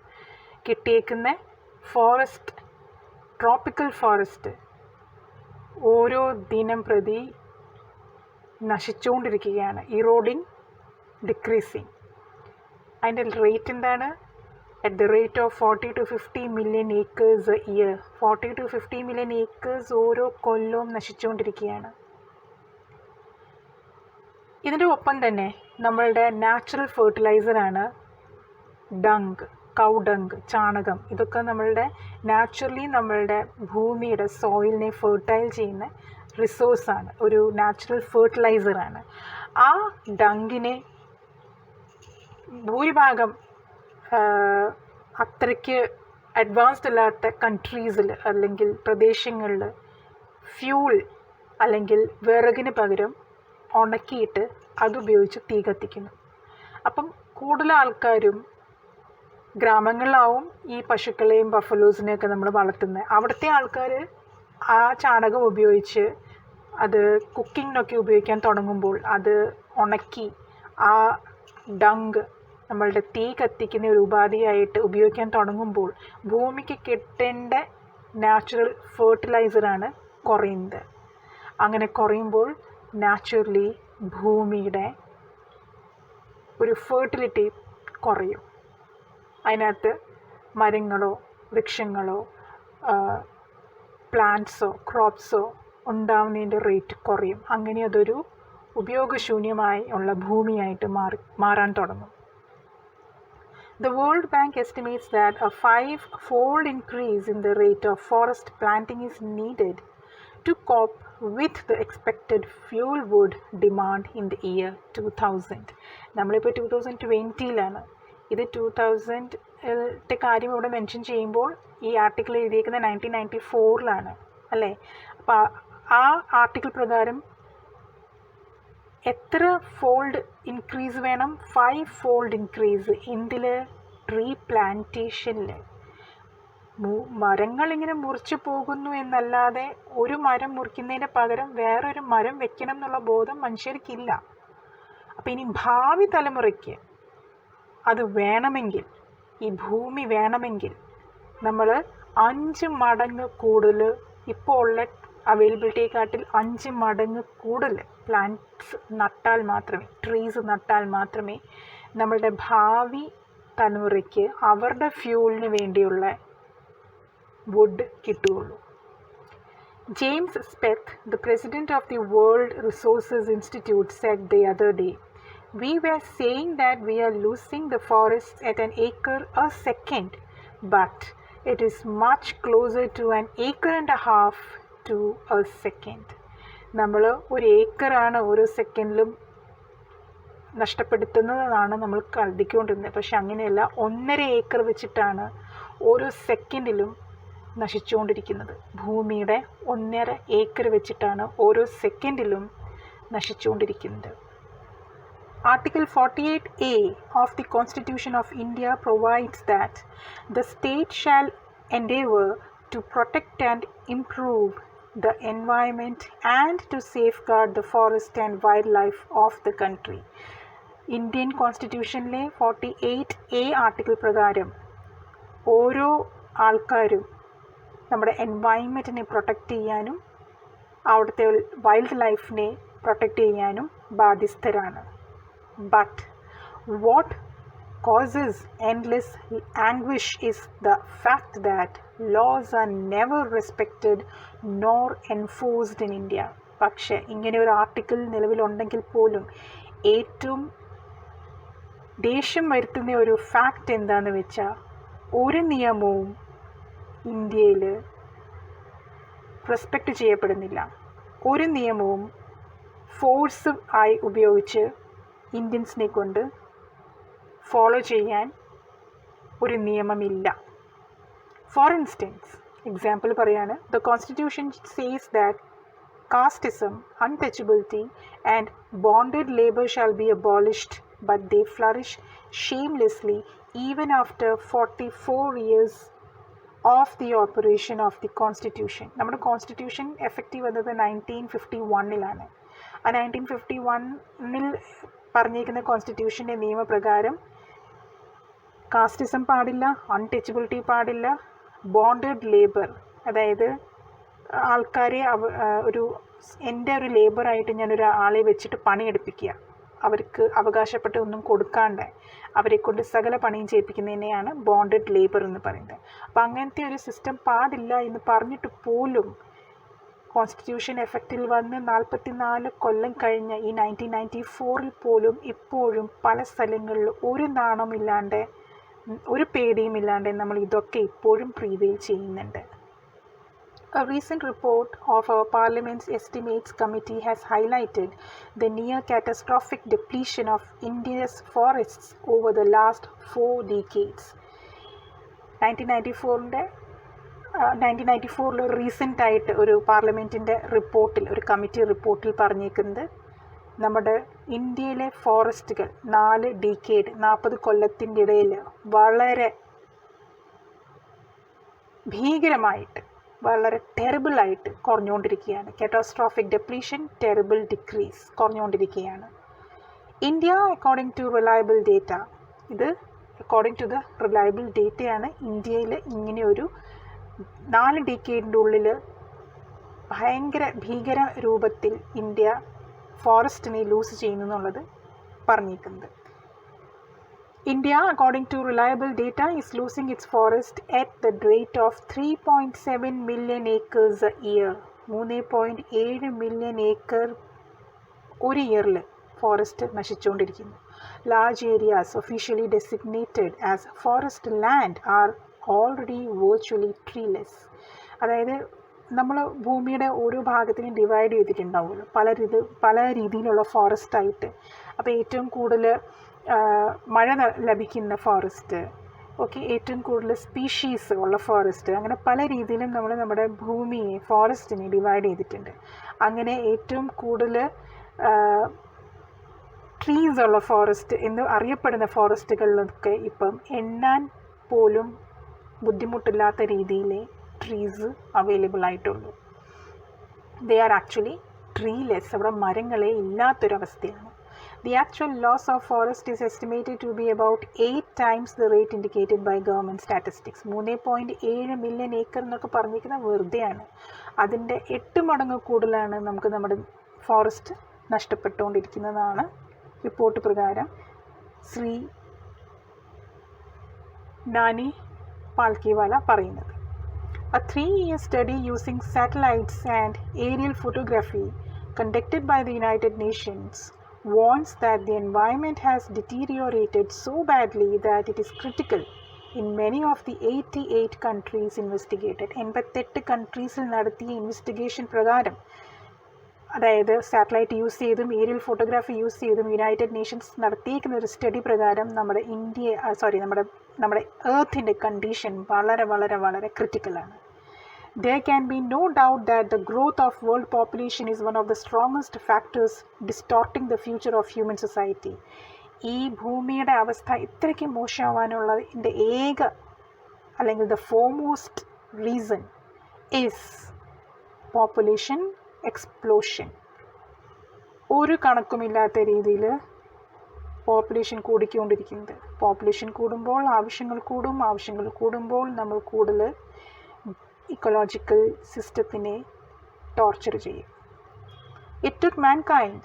കിട്ടിയേക്കുന്ന ഫോറസ്റ്റ്, ട്രോപ്പിക്കൽ ഫോറസ്റ്റ് ഓരോ ദിനം പ്രതി നശിച്ചുകൊണ്ടിരിക്കുകയാണ്. ഇറോഡിങ്, ഡിക്രീസിങ്. അതിൻ്റെ റേറ്റ് എന്താണ്? at the rate of 40 to 50 million acres a year. 40 to 50 million acres ഓരോ കൊല്ലവും നശിച്ചുകൊണ്ടിരിക്കുകയാണ്. ഇതിൻ്റെ ഒപ്പം തന്നെ നമ്മളുടെ നാച്ചുറൽ ഫെർട്ടിലൈസറാണ് ഡങ്ക്, കൗ ഡങ്ക്, ചാണകം. ഇതൊക്കെ നമ്മളുടെ നാച്ചുറലി നമ്മളുടെ ഭൂമിയുടെ സോയിലിനെ ഫെർട്ടൈൽ ചെയ്യുന്ന റിസോഴ്സാണ്, ഒരു നാച്ചുറൽ ഫെർട്ടിലൈസറാണ്. ആ ഡങ്കിനെ ഭൂരിഭാഗം അത്രയ്ക്ക് അഡ്വാൻസ്ഡ് അല്ലാത്ത കൺട്രീസിൽ അല്ലെങ്കിൽ പ്രദേശങ്ങളിൽ ഫ്യൂൾ അല്ലെങ്കിൽ വിറകിന് പകരം ഉണക്കിയിട്ട് അതുപയോഗിച്ച് തീ കത്തിക്കുന്നു. അപ്പം കൂടുതൽ ആൾക്കാരും ഗ്രാമങ്ങളിലാവും ഈ പശുക്കളെയും ബഫലോസിനെയൊക്കെ നമ്മൾ വളർത്തുന്നത്. അവിടുത്തെ ആൾക്കാർ ആ ചാണകം ഉപയോഗിച്ച് അത് കുക്കിങ്ങിനൊക്കെ ഉപയോഗിക്കാൻ തുടങ്ങുമ്പോൾ, അത് ഉണക്കി ആ ഡങ്ക് നമ്മളുടെ തീ കത്തിക്കുന്ന ഒരു ഉപാധിയായിട്ട് ഉപയോഗിക്കാൻ തുടങ്ങുമ്പോൾ ഭൂമിക്ക് കിട്ടേണ്ട നാച്ചുറൽ ഫെർട്ടിലൈസറാണ് കുറയുന്നത്. അങ്ങനെ കുറയുമ്പോൾ നാച്ചുറലി ഭൂമിയുടെ ഒരു ഫെർട്ടിലിറ്റി കുറയും. അതിനകത്ത് മരങ്ങളോ വൃക്ഷങ്ങളോ പ്ലാന്റ്സോ ക്രോപ്സോ ഉണ്ടാവുന്നതിൻ്റെ റേറ്റ് കുറയും. അങ്ങനെ അതൊരു ഉപയോഗശൂന്യമായി ഉള്ള ഭൂമിയായിട്ട് മാറാൻ തുടങ്ങും. The World Bank estimates that a 5-fold increase in the rate of forest planting is needed to cope with the expected fuel wood demand in the year 2000. നമ്മളിപ്പോൾ 2020-ലാണ്. ഇത് 2000-ത്തെ കാര്യം ഇവിടെ മെൻഷൻ ചെയ്യുമ്പോൾ ഈ ആർട്ടിക്കിൾ എഴുതിയിരിക്കുന്നത് 1994-ലാണ് അല്ലേ? അപ്പോൾ ആ ആർട്ടിക്കിൾ പ്രകാരം എത്ര ഫോൾഡ് ഇൻക്രീസ് വേണം? 5-fold increase. എന്തിൽ? ട്രീ പ്ലാന്റേഷനിൽ. മരങ്ങളിങ്ങനെ മുറിച്ചു പോകുന്നു എന്നല്ലാതെ ഒരു മരം മുറിക്കുന്നതിന് പകരം വേറൊരു മരം വെക്കണം എന്നുള്ള ബോധം മനുഷ്യർക്കില്ല. അപ്പം ഇനി ഭാവി തലമുറയ്ക്ക് അത് വേണമെങ്കിൽ, ഈ ഭൂമി വേണമെങ്കിൽ, നമ്മൾ 5 മടങ്ങ് കൂടുതൽ ഇപ്പോൾ ഉള്ള അവൈലബിലിറ്റിയെക്കാട്ടിൽ 5 മടങ്ങ് കൂടുതൽ പ്ലാന്റ്സ് നട്ടാൽ മാത്രമേ, ട്രീസ് നട്ടാൽ മാത്രമേ നമ്മളുടെ ഭാവി തലമുറയ്ക്ക് അവരുടെ ഫ്യൂളിന് വേണ്ടിയുള്ള വുഡ് കിട്ടുകയുള്ളൂ. James Speth, the president of the World Resources Institute, said the other day, "We were saying that we are losing the forests at an acre a second, but it is much closer to an acre and a half to a second." നമ്മൾ ഒരു ഏക്കറാണ് ഓരോ സെക്കൻഡിലും നഷ്ടപ്പെടുത്തുന്നതാണ് നമ്മൾ കരുതിക്കൊണ്ടിരുന്നത്. പക്ഷെ അങ്ങനെയല്ല, 1.5 acre വെച്ചിട്ടാണ് ഓരോ സെക്കൻഡിലും നശിച്ചുകൊണ്ടിരിക്കുന്നത്. ഭൂമിയുടെ 1.5 acre വെച്ചിട്ടാണ് ഓരോ സെക്കൻഡിലും നശിച്ചുകൊണ്ടിരിക്കുന്നത്. Article 48A of the Constitution of India provides that the state shall endeavour to protect and improve the environment and to safeguard the forest and wildlife of the country. Indian കോൺസ്റ്റിറ്റ്യൂഷനിലെ 48A article പ്രകാരം ഓരോ ആൾക്കാരും നമ്മുടെ എൻവയൺമെൻറ്റിനെ protect ചെയ്യാനും അവിടുത്തെ wild ലൈഫിനെ protect ചെയ്യാനും ബാധ്യസ്ഥരാണ്. But what causes endless anguish is the fact that laws are never respected nor enforced in India. പക്ഷേ ഇങ്ങനെ ഒരു ആർട്ടിക്കിൾ നിലവിലുണ്ടെങ്കിൽ പോലും ഏറ്റവും ദേഷ്യം വരുത്തുന്ന ഒരു ഫാക്റ്റ് എന്താണെന്ന് വെച്ചാൽ ഒരു നിയമവും ഇന്ത്യയിൽ റെസ്പെക്റ്റ് ചെയ്യപ്പെടുന്നില്ല. ഒരു നിയമവും ഫോഴ്സ് ആയി ഉപയോഗിച്ച് ഇന്ത്യൻസിനെ കൊണ്ട് ഫോളോ ചെയ്യാൻ ഒരു നിയമമില്ല. ഫോർ ഇൻസ്റ്റൻസ്, എക്സാമ്പിൾ പറയാണ്, the constitution says that casteism, untouchability and bonded labor shall be abolished, but they flourish shamelessly even after 44 years of the operation of the constitution. നമ്മുടെ കോൺസ്റ്റിറ്റ്യൂഷൻ എഫക്റ്റീവ് വന്നത് 1951 ആ 1951 പറഞ്ഞിരിക്കുന്ന കോൺസ്റ്റിറ്റ്യൂഷൻ്റെ നിയമപ്രകാരം casteism പാടില്ല, untouchability പാടില്ല, bonded labour, അതായത് ആൾക്കാരെ ഒരു എൻ്റെ ഒരു ലേബറായിട്ട് ഞാനൊരു ആളെ വെച്ചിട്ട് പണിയെടുപ്പിക്കുക, അവർക്ക് അവകാശപ്പെട്ട ഒന്നും കൊടുക്കാണ്ട് അവരെ കൊണ്ട് സകല പണിയും ചെയ്യിപ്പിക്കുന്നതിനെയാണ് ബോണ്ടഡ് ലേബർ എന്ന് പറയുന്നത്. അപ്പം അങ്ങനത്തെ ഒരു സിസ്റ്റം പാടില്ല എന്ന് പറഞ്ഞിട്ട് പോലും കോൺസ്റ്റിറ്റ്യൂഷൻ എഫക്റ്റിൽ വന്ന് 44 കൊല്ലം കഴിഞ്ഞ ഈ 1994 പോലും ഇപ്പോഴും പല സ്ഥലങ്ങളിൽ ഒരു നാണമില്ലാണ്ട് ഒരു പേടിയും ഇല്ലാണ്ട് നമ്മൾ ഇതൊക്കെ ഇപ്പോഴും പ്രീവെയിൽ ചെയ്യുന്നുണ്ട്. A recent report of our Parliament's Estimates Committee has highlighted the near catastrophic depletion of India's forests over the last 4 decades. 1994 recent ആയിട്ട് ഒരു പാർലമെൻറ്റിൻ്റെ റിപ്പോർട്ടിൽ, ഒരു കമ്മിറ്റി റിപ്പോർട്ടിൽ പറഞ്ഞേക്കുന്നത് നമ്മുടെ ഇന്ത്യയിലെ ഫോറസ്റ്റുകൾ 4 ഡീക്കേഡ് 40 കൊല്ലത്തിൻ്റെ ഇടയിൽ വളരെ ഭീകരമായിട്ട്, വളരെ ടെറിബിളായിട്ട് കുറഞ്ഞുകൊണ്ടിരിക്കുകയാണ്. കാറ്റാസ്ട്രോഫിക് ഡെപ്ലീഷൻ, ടെറിബിൾ ഡിക്രീസ് കുറഞ്ഞുകൊണ്ടിരിക്കുകയാണ്. India according to reliable data, ഇത് അക്കോർഡിംഗ് ടു ദ റിലയബിൾ ഡേറ്റയാണ് ഇന്ത്യയിൽ ഇങ്ങനെ ഒരു 4 ഡീക്കേഡിൻ്റെ ഉള്ളിൽ ഭീകര രൂപത്തിൽ ഇന്ത്യ ഫോറസ്റ്റിനെ ലൂസ് ചെയ്യുന്നു എന്നുള്ളത് പറഞ്ഞിരിക്കുന്നത്. India, according to reliable data, is losing its forest at the rate of 3.7 million acres a year. 3.7 million acre ഒരു ഇയറിൽ forest നശിച്ചുകൊണ്ടിരിക്കുന്നു. Large areas officially designated as forest land are already virtually treeless. അതായത് നമ്മൾ ഭൂമിയുടെ ഓരോ ഭാഗത്തിനും divide ചെയ്തിട്ടുണ്ടാവുമല്ലോ പല രീതിയിലുള്ള ഫോറസ്റ്റായിട്ട്. അപ്പോൾ ഏറ്റവും കൂടുതൽ മഴ ലഭിക്കുന്ന ഫോറസ്റ്റ്, ഓക്കെ, ഏറ്റവും കൂടുതൽ സ്പീഷീസ് ഉള്ള ഫോറസ്റ്റ്, അങ്ങനെ പല രീതിയിലും നമ്മൾ നമ്മുടെ ഭൂമിയെ, ഫോറസ്റ്റിനെ ഡിവൈഡ് ചെയ്തിട്ടുണ്ട്. അങ്ങനെ ഏറ്റവും കൂടുതൽ ട്രീസ് ഉള്ള ഫോറസ്റ്റ് എന്ന് അറിയപ്പെടുന്ന ഫോറസ്റ്റുകളിലൊക്കെ ഇപ്പം എണ്ണാൻ പോലും ബുദ്ധിമുട്ടില്ലാത്ത രീതിയിലെ ട്രീസ് അവൈലബിൾ ആയിട്ടുള്ളൂ. ദേ ആർ ആക്ച്വലി ട്രീലെസ്, അവിടെ മരങ്ങളെ ഇല്ലാത്തൊരവസ്ഥയാണ്. The actual loss of forest is estimated to be about 8 times the rate indicated by government statistics. 3.7 million acre എന്നൊക്കെ പറഞ്ഞിരിക്കുന്നത് വെറുതെയാണ്. അതിൻ്റെ 8 മടങ്ങ് കൂടുതലാണ് നമുക്ക് നമ്മുടെ ഫോറസ്റ്റ് നഷ്ടപ്പെട്ടുകൊണ്ടിരിക്കുന്നതാണ് റിപ്പോർട്ട് പ്രകാരം ശ്രീ നാനി പാൽക്കിവാല പറയുന്നത്. A 3-year study using satellites and aerial photography conducted by the United Nations warns that the environment has deteriorated so badly that it is critical in many of the 88 countries investigated. 88 കൺട്രീസിൽ നടത്തിയ investigation പ്രകാരം, അതായത് satellite use ചെയ്തും aerial photography use ചെയ്തും United Nations നടത്തിയിരിക്കുന്ന ഒരു study പ്രകാരം നമ്മുടെ എർത്തിൻ്റെ condition വളരെ വളരെ വളരെ ക്രിട്ടിക്കലാണ്. There can be no doubt that the growth of world population is one of the strongest factors distorting the future of human society. ഈ ഭൂമിയുടെ അവസ്ഥ ഇത്രയ്ക്ക് മോശമാവാനുള്ളതിൻ്റെ അല്ലെങ്കിൽ the foremost reason is population explosion. ഒരു കണക്കുമില്ലാത്ത രീതിയിൽ പോപ്പുലേഷൻ കൂടിക്കൊണ്ടിരിക്കുന്നത്. പോപ്പുലേഷൻ കൂടുമ്പോൾ ആവശ്യങ്ങൾ കൂടുമ്പോൾ നമ്മൾ കൂടുതൽ ഇക്കോളജിക്കൽ സിസ്റ്റത്തിനെ ടോർച്ചർ ചെയ്യും. It took mankind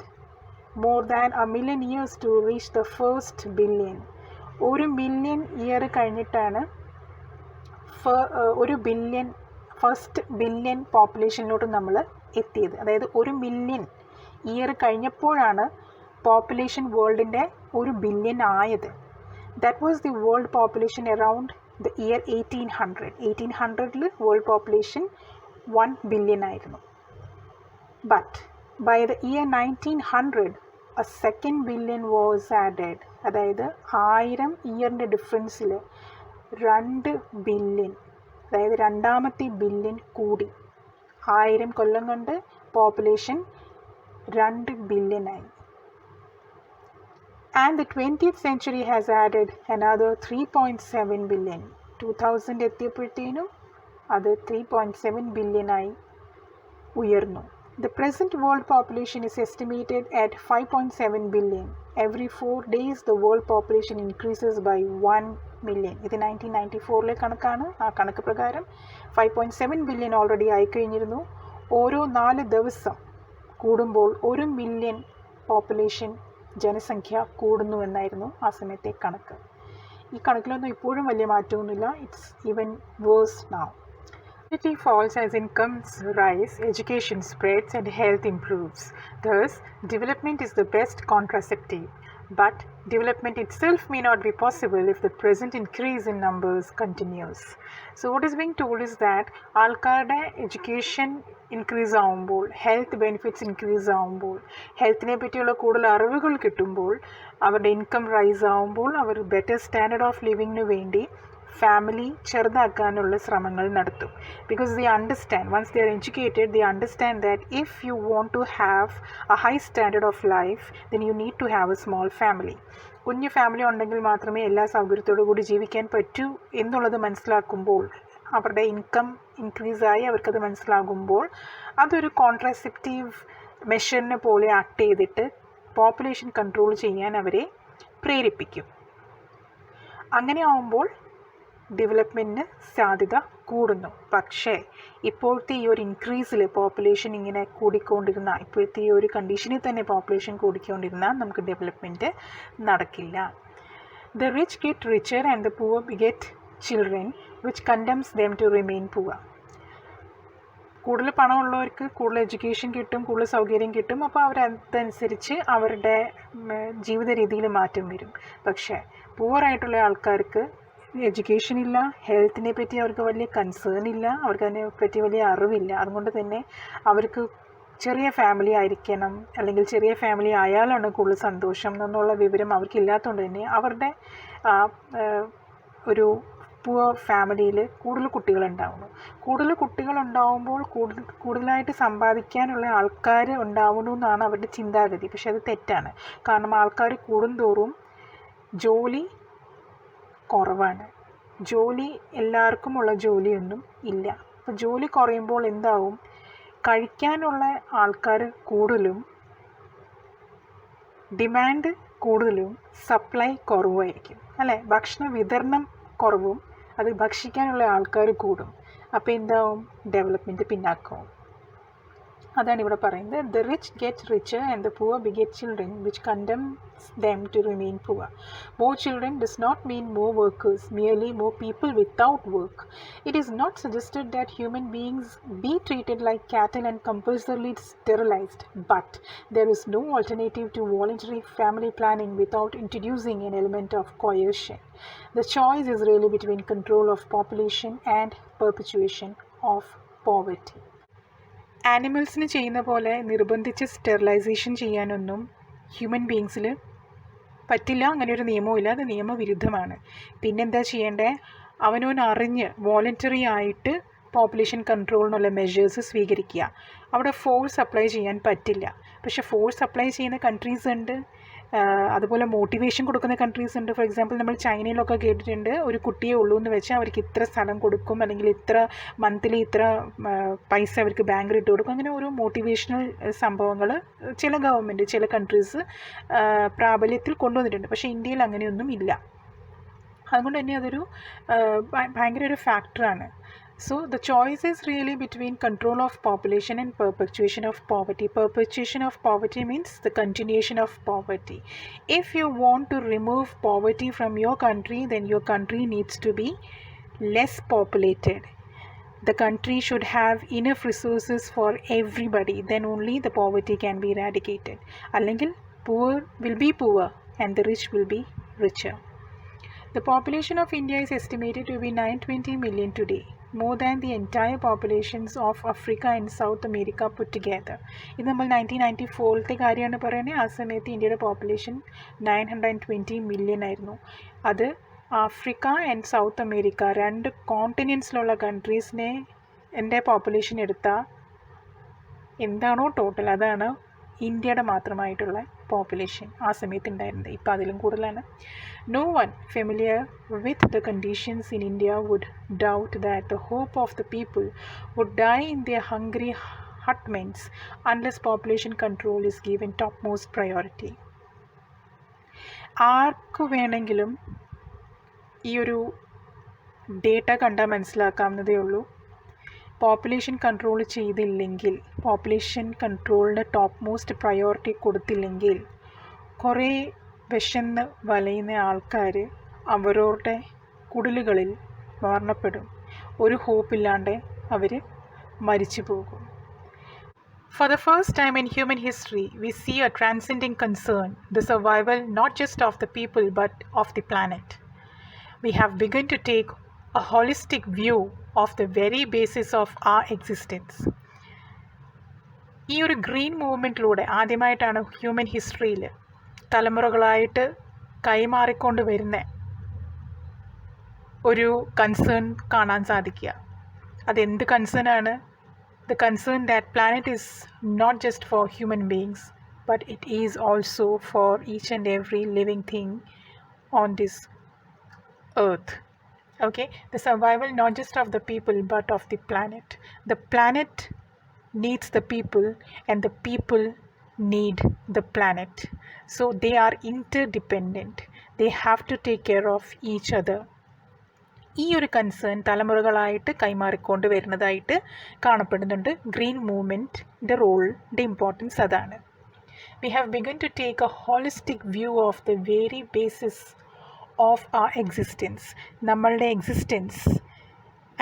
more than 1 million years to reach the first billion. 1 million year കഴിഞ്ഞിട്ടാണ് ഫസ്റ്റ് ബില്യൺ പോപ്പുലേഷനിലോട്ട് നമ്മൾ എത്തിയത്. അതായത് 1 മില്യൺ ഇയർ കഴിഞ്ഞപ്പോഴാണ് പോപ്പുലേഷൻ വേൾഡിൻ്റെ 1 ബില്യൺ ആയത്. That was the world population around the year 1800. 1800-ൽ വേൾഡ് പോപ്പുലേഷൻ 1 ബില്യൺ ആയിരുന്നു. But by the year 1900 a second billion was added. അതായത് 1000 ഇയറിൻ്റെ ഡിഫറൻസിൽ 2 ബില്യൺ, അതായത് രണ്ടാമത്തെ ബില്യൺ കൂടി. 1000 കൊല്ലം കൊണ്ട് population 2 ബില്യണായി. And the 20th century has added another 3.7 billion. 2000 എത്തിയപ്പോഴത്തേനും അത് 3.7 ബില്യണായി ഉയർന്നു. The present world population is estimated at 5.7 billion. Every 4 days the world population increases by 1 million. ഇത് 1994-ലെ കണക്കാണ്. ആ കണക്ക് പ്രകാരം 5.7 ബില്യൺ ഓൾറെഡി ആയിക്കഴിഞ്ഞിരുന്നു. ഓരോ 4 ദിവസം കൂടുമ്പോൾ 1 മില്യൺ പോപ്പുലേഷൻ ജനസംഖ്യ കൂടുന്നു എന്നായിരുന്നു ആ സമയത്തെ കണക്ക്. ഈ കണക്കിലൊന്നും ഇപ്പോഴും വലിയ മാറ്റമൊന്നുമില്ല. It's even worse now. Fertility falls as incomes rise, education spreads, and health improves. Thus, development is the best contraceptive. But development itself may not be possible if the present increase in numbers continues. So what is being told is that ആൾക്കാരുടെ education increase ആവുമ്പോൾ, health benefits increase ആവുമ്പോൾ, ഹെൽത്തിനെ പറ്റിയുള്ള കൂടുതൽ അറിവുകൾ കിട്ടുമ്പോൾ, അവരുടെ income rise ആവുമ്പോൾ അവർ ബെറ്റർ സ്റ്റാൻഡേർഡ് ഓഫ് ലിവിങ്ങിന് വേണ്ടി ഫാമിലി ചെറുതാക്കാനുള്ള ശ്രമങ്ങൾ നടത്തും. Because they understand, once they are educated, they understand that if you want to have a high standard of life then you need to have a small family. കുഞ്ഞു family ഉണ്ടെങ്കിൽ മാത്രമേ എല്ലാ സൗകര്യത്തോടു കൂടി ജീവിക്കാൻ പറ്റൂ എന്നുള്ളത് മനസ്സിലാക്കുമ്പോൾ, അവരുടെ ഇൻകം ഇൻക്രീസായി അവർക്കത് മനസ്സിലാകുമ്പോൾ, അതൊരു കോൺട്രാസെപ്റ്റീവ് മെഷറിനെ പോലെ ആക്ട് ചെയ്തിട്ട് പോപ്പുലേഷൻ കൺട്രോൾ ചെയ്യാൻ അവരെ പ്രേരിപ്പിക്കും. അങ്ങനെ ആവുമ്പോൾ ഡെവലപ്മെൻറ്റിന് സാധ്യത കൂടുന്നു. പക്ഷേ ഇപ്പോഴത്തെ ഈ ഒരു ഇൻക്രീസിൽ പോപ്പുലേഷൻ ഇങ്ങനെ കൂടിക്കൊണ്ടിരുന്ന, ഇപ്പോഴത്തെ ഈ ഒരു കണ്ടീഷനിൽ തന്നെ പോപ്പുലേഷൻ കൂടിക്കൊണ്ടിരുന്നാൽ നമുക്ക് ഡെവലപ്മെൻറ്റ് നടക്കില്ല. The rich get richer and the poor get children which condemns them to remain poor. കൂടുതൽ പണമുള്ളവർക്ക് കൂടുതൽ എഡ്യൂക്കേഷൻ കിട്ടും, കൂടുതൽ സൗകര്യം കിട്ടും. അപ്പോൾ അവരതനുസരിച്ച് അവരുടെ ജീവിത രീതിയിൽ മാറ്റം വരും. പക്ഷേ പുവറായിട്ടുള്ള ആൾക്കാർക്ക് എഡ്യൂക്കേഷൻ ഇല്ല, ഹെൽത്തിനെ പറ്റി അവർക്ക് വലിയ കൺസേൺ ഇല്ല, അവർക്ക് അതിനെ പറ്റി വലിയ അറിവില്ല. അതുകൊണ്ട് തന്നെ അവർക്ക് ചെറിയ ഫാമിലി ആയിരിക്കണം, അല്ലെങ്കിൽ ചെറിയ ഫാമിലി ആയാലാണ് കൂടുതൽ സന്തോഷം എന്നുള്ള വിവരം അവർക്കില്ലാത്തതുകൊണ്ട് തന്നെ അവരുടെ ഒരു പുവർ ഫാമിലിയിൽ കൂടുതൽ കുട്ടികളുണ്ടാവുന്നു. കൂടുതൽ കുട്ടികളുണ്ടാവുമ്പോൾ കൂടുതലായിട്ട് സമ്പാദിക്കാനുള്ള ആൾക്കാർ ഉണ്ടാവുന്നു എന്നാണ് അവരുടെ ചിന്താഗതി. പക്ഷെ അത് തെറ്റാണ്. കാരണം ആൾക്കാർ കൂടുന്തോറും ജോലി കുറവാണ്. ജോലി എല്ലാവർക്കും ഉള്ള ജോലിയൊന്നും ഇല്ല. അപ്പോൾ ജോലി കുറയുമ്പോൾ എന്താവും, കഴിക്കാനുള്ള ആൾക്കാർ കൂടുതലും ഡിമാൻഡ് കൂടുതലും സപ്ലൈ കുറവായിരിക്കും, അല്ലേ? ഭക്ഷണ വിതരണം കുറവും, അത് ഭക്ഷിക്കാനുള്ള ആൾക്കാർ കൂടും. അപ്പോൾ എന്താവും, ഡെവലപ്മെൻറ്റ് പിന്നാക്കവും. അതാണ് ഇവിടെ പറയുന്നത്. The rich get richer and the poor beget children which condemns them to remain poor. More children does not mean more workers, merely more people without work. It is not suggested that human beings be treated like cattle and compulsorily sterilized, but there is no alternative to voluntary family planning without introducing an element of coercion. The choice is really between control of population and perpetuation of poverty. ആനിമൽസിന് ചെയ്യുന്ന പോലെ നിർബന്ധിച്ച് sterilisation ചെയ്യാനൊന്നും human ബീങ്സിൽ പറ്റില്ല. അങ്ങനെ ഒരു നിയമവുമില്ല, അത് നിയമവിരുദ്ധമാണ്. പിന്നെന്താ ചെയ്യേണ്ടത്? അവനവനറിഞ്ഞ് വോളണ്ടറി ആയിട്ട് പോപ്പുലേഷൻ കൺട്രോളിനുള്ള മെഷേഴ്സ് സ്വീകരിക്കുക. അവിടെ ഫോഴ്സ് അപ്ലൈ ചെയ്യാൻ പറ്റില്ല. പക്ഷേ ഫോഴ്സ് അപ്ലൈ ചെയ്യുന്ന കൺട്രീസ് ഉണ്ട്, അതുപോലെ മോട്ടിവേഷൻ കൊടുക്കുന്ന കൺട്രീസ് ഉണ്ട്. ഫോർ എക്സാമ്പിൾ നമ്മൾ ചൈനയിലൊക്കെ കേട്ടിട്ടുണ്ട്, ഒരു കുട്ടിയേ ഉള്ളൂ എന്ന് വെച്ചാൽ അവർക്ക് ഇത്ര സ്ഥലം കൊടുക്കും, അല്ലെങ്കിൽ ഇത്ര മന്ത്ലി ഇത്ര പൈസ അവർക്ക് ബാങ്കിൽ ഇട്ട് കൊടുക്കും. അങ്ങനെ ഓരോ മോട്ടിവേഷണൽ സംഭവങ്ങൾ ചില ഗവൺമെൻറ്, ചില കൺട്രീസ് പ്രാബല്യത്തിൽ കൊണ്ടുവന്നിട്ടുണ്ട്. പക്ഷേ ഇന്ത്യയിൽ അങ്ങനെയൊന്നും ഇല്ല. അതുകൊണ്ട് തന്നെ അതൊരു ഭയങ്കര ഒരു ഫാക്ടറാണ്. So the choice is really between control of population and perpetuation of poverty. Perpetuation of poverty means the continuation of poverty. If you want to remove poverty from your country, then your country needs to be less populated. The country should have enough resources for everybody, then only the poverty can be eradicated. Allengil poor will be poor and the rich will be richer. The population of India is estimated to be 920 million today, more than the entire populations of Africa and South America put together. ഇത് നമ്മൾ 1994 കാര്യമാണ് പറയുന്നത്. ആ സമയത്ത് ഇന്ത്യയുടെ population 920 million ആയിരുന്നു. അത് Africa and south America രണ്ട് കോണ്ടിനെൻസിലുള്ള കൺട്രീസിനെ എൻ്റെ പോപ്പുലേഷൻ എടുത്താൽ എന്താണോ ടോട്ടൽ അതാണ് ഇന്ത്യയുടെ മാത്രമായിട്ടുള്ള പോപ്പുലേഷൻ ആ സമയത്ത് ഉണ്ടായിരുന്നത്. ഇപ്പോൾ അതിലും കൂടുതലാണ്. No one familiar with the conditions in India would doubt that the hope of the people would die in their hungry hutments unless population control is given topmost priority. ആർക്ക് വേണമെങ്കിലും ഈ ഒരു ഡേറ്റ കണ്ടാൽ മനസ്സിലാക്കാവുന്നതേ ഉള്ളൂ. പോപ്പുലേഷൻ കൺട്രോൾ ചെയ്തില്ലെങ്കിൽ, population കൺട്രോളിന് top most priority കൊടുത്തില്ലെങ്കിൽ കുറേ വിശന്ന് വലയുന്ന ആൾക്കാർ അവരവരുടെ കുടിലുകളിൽ മരണപ്പെടും. ഒരു ഹോപ്പില്ലാണ്ട് അവർ മരിച്ചു പോകും. For the first time in human history, we see a transcending concern, the survival not just of the people but of the planet. We have begun to take a holistic view of the very basis of our existence. ഈ ഒരു green മൂവ്മെൻറ്റിലൂടെ ആദ്യമായിട്ടാണ് human ഹിസ്റ്ററിയിൽ തലമുറകളായിട്ട് കൈമാറിക്കൊണ്ട് വരുന്ന ഒരു concern കാണാൻ സാധിക്കുക. അതെന്ത് concern ആണ്? The concern that planet is not just for human beings, but it is also for each and every living thing on this earth. Okay, the survival not just of the people but of the planet. The planet needs the people and the people need the planet. So they are interdependent. They have to take care of each other. ഈ ഒരു concern തലമുറകളായിട്ട് കൈമാറിക്കൊണ്ട് വരുന്നതായിട്ട് കാണപ്പെടുന്നുണ്ട്. Green മൂവ്മെൻറ്റിൻ്റെ റോളിൻ്റെ importance അതാണ്. We have begun to take a holistic view of the very basis of our existence. നമ്മളുടെ existence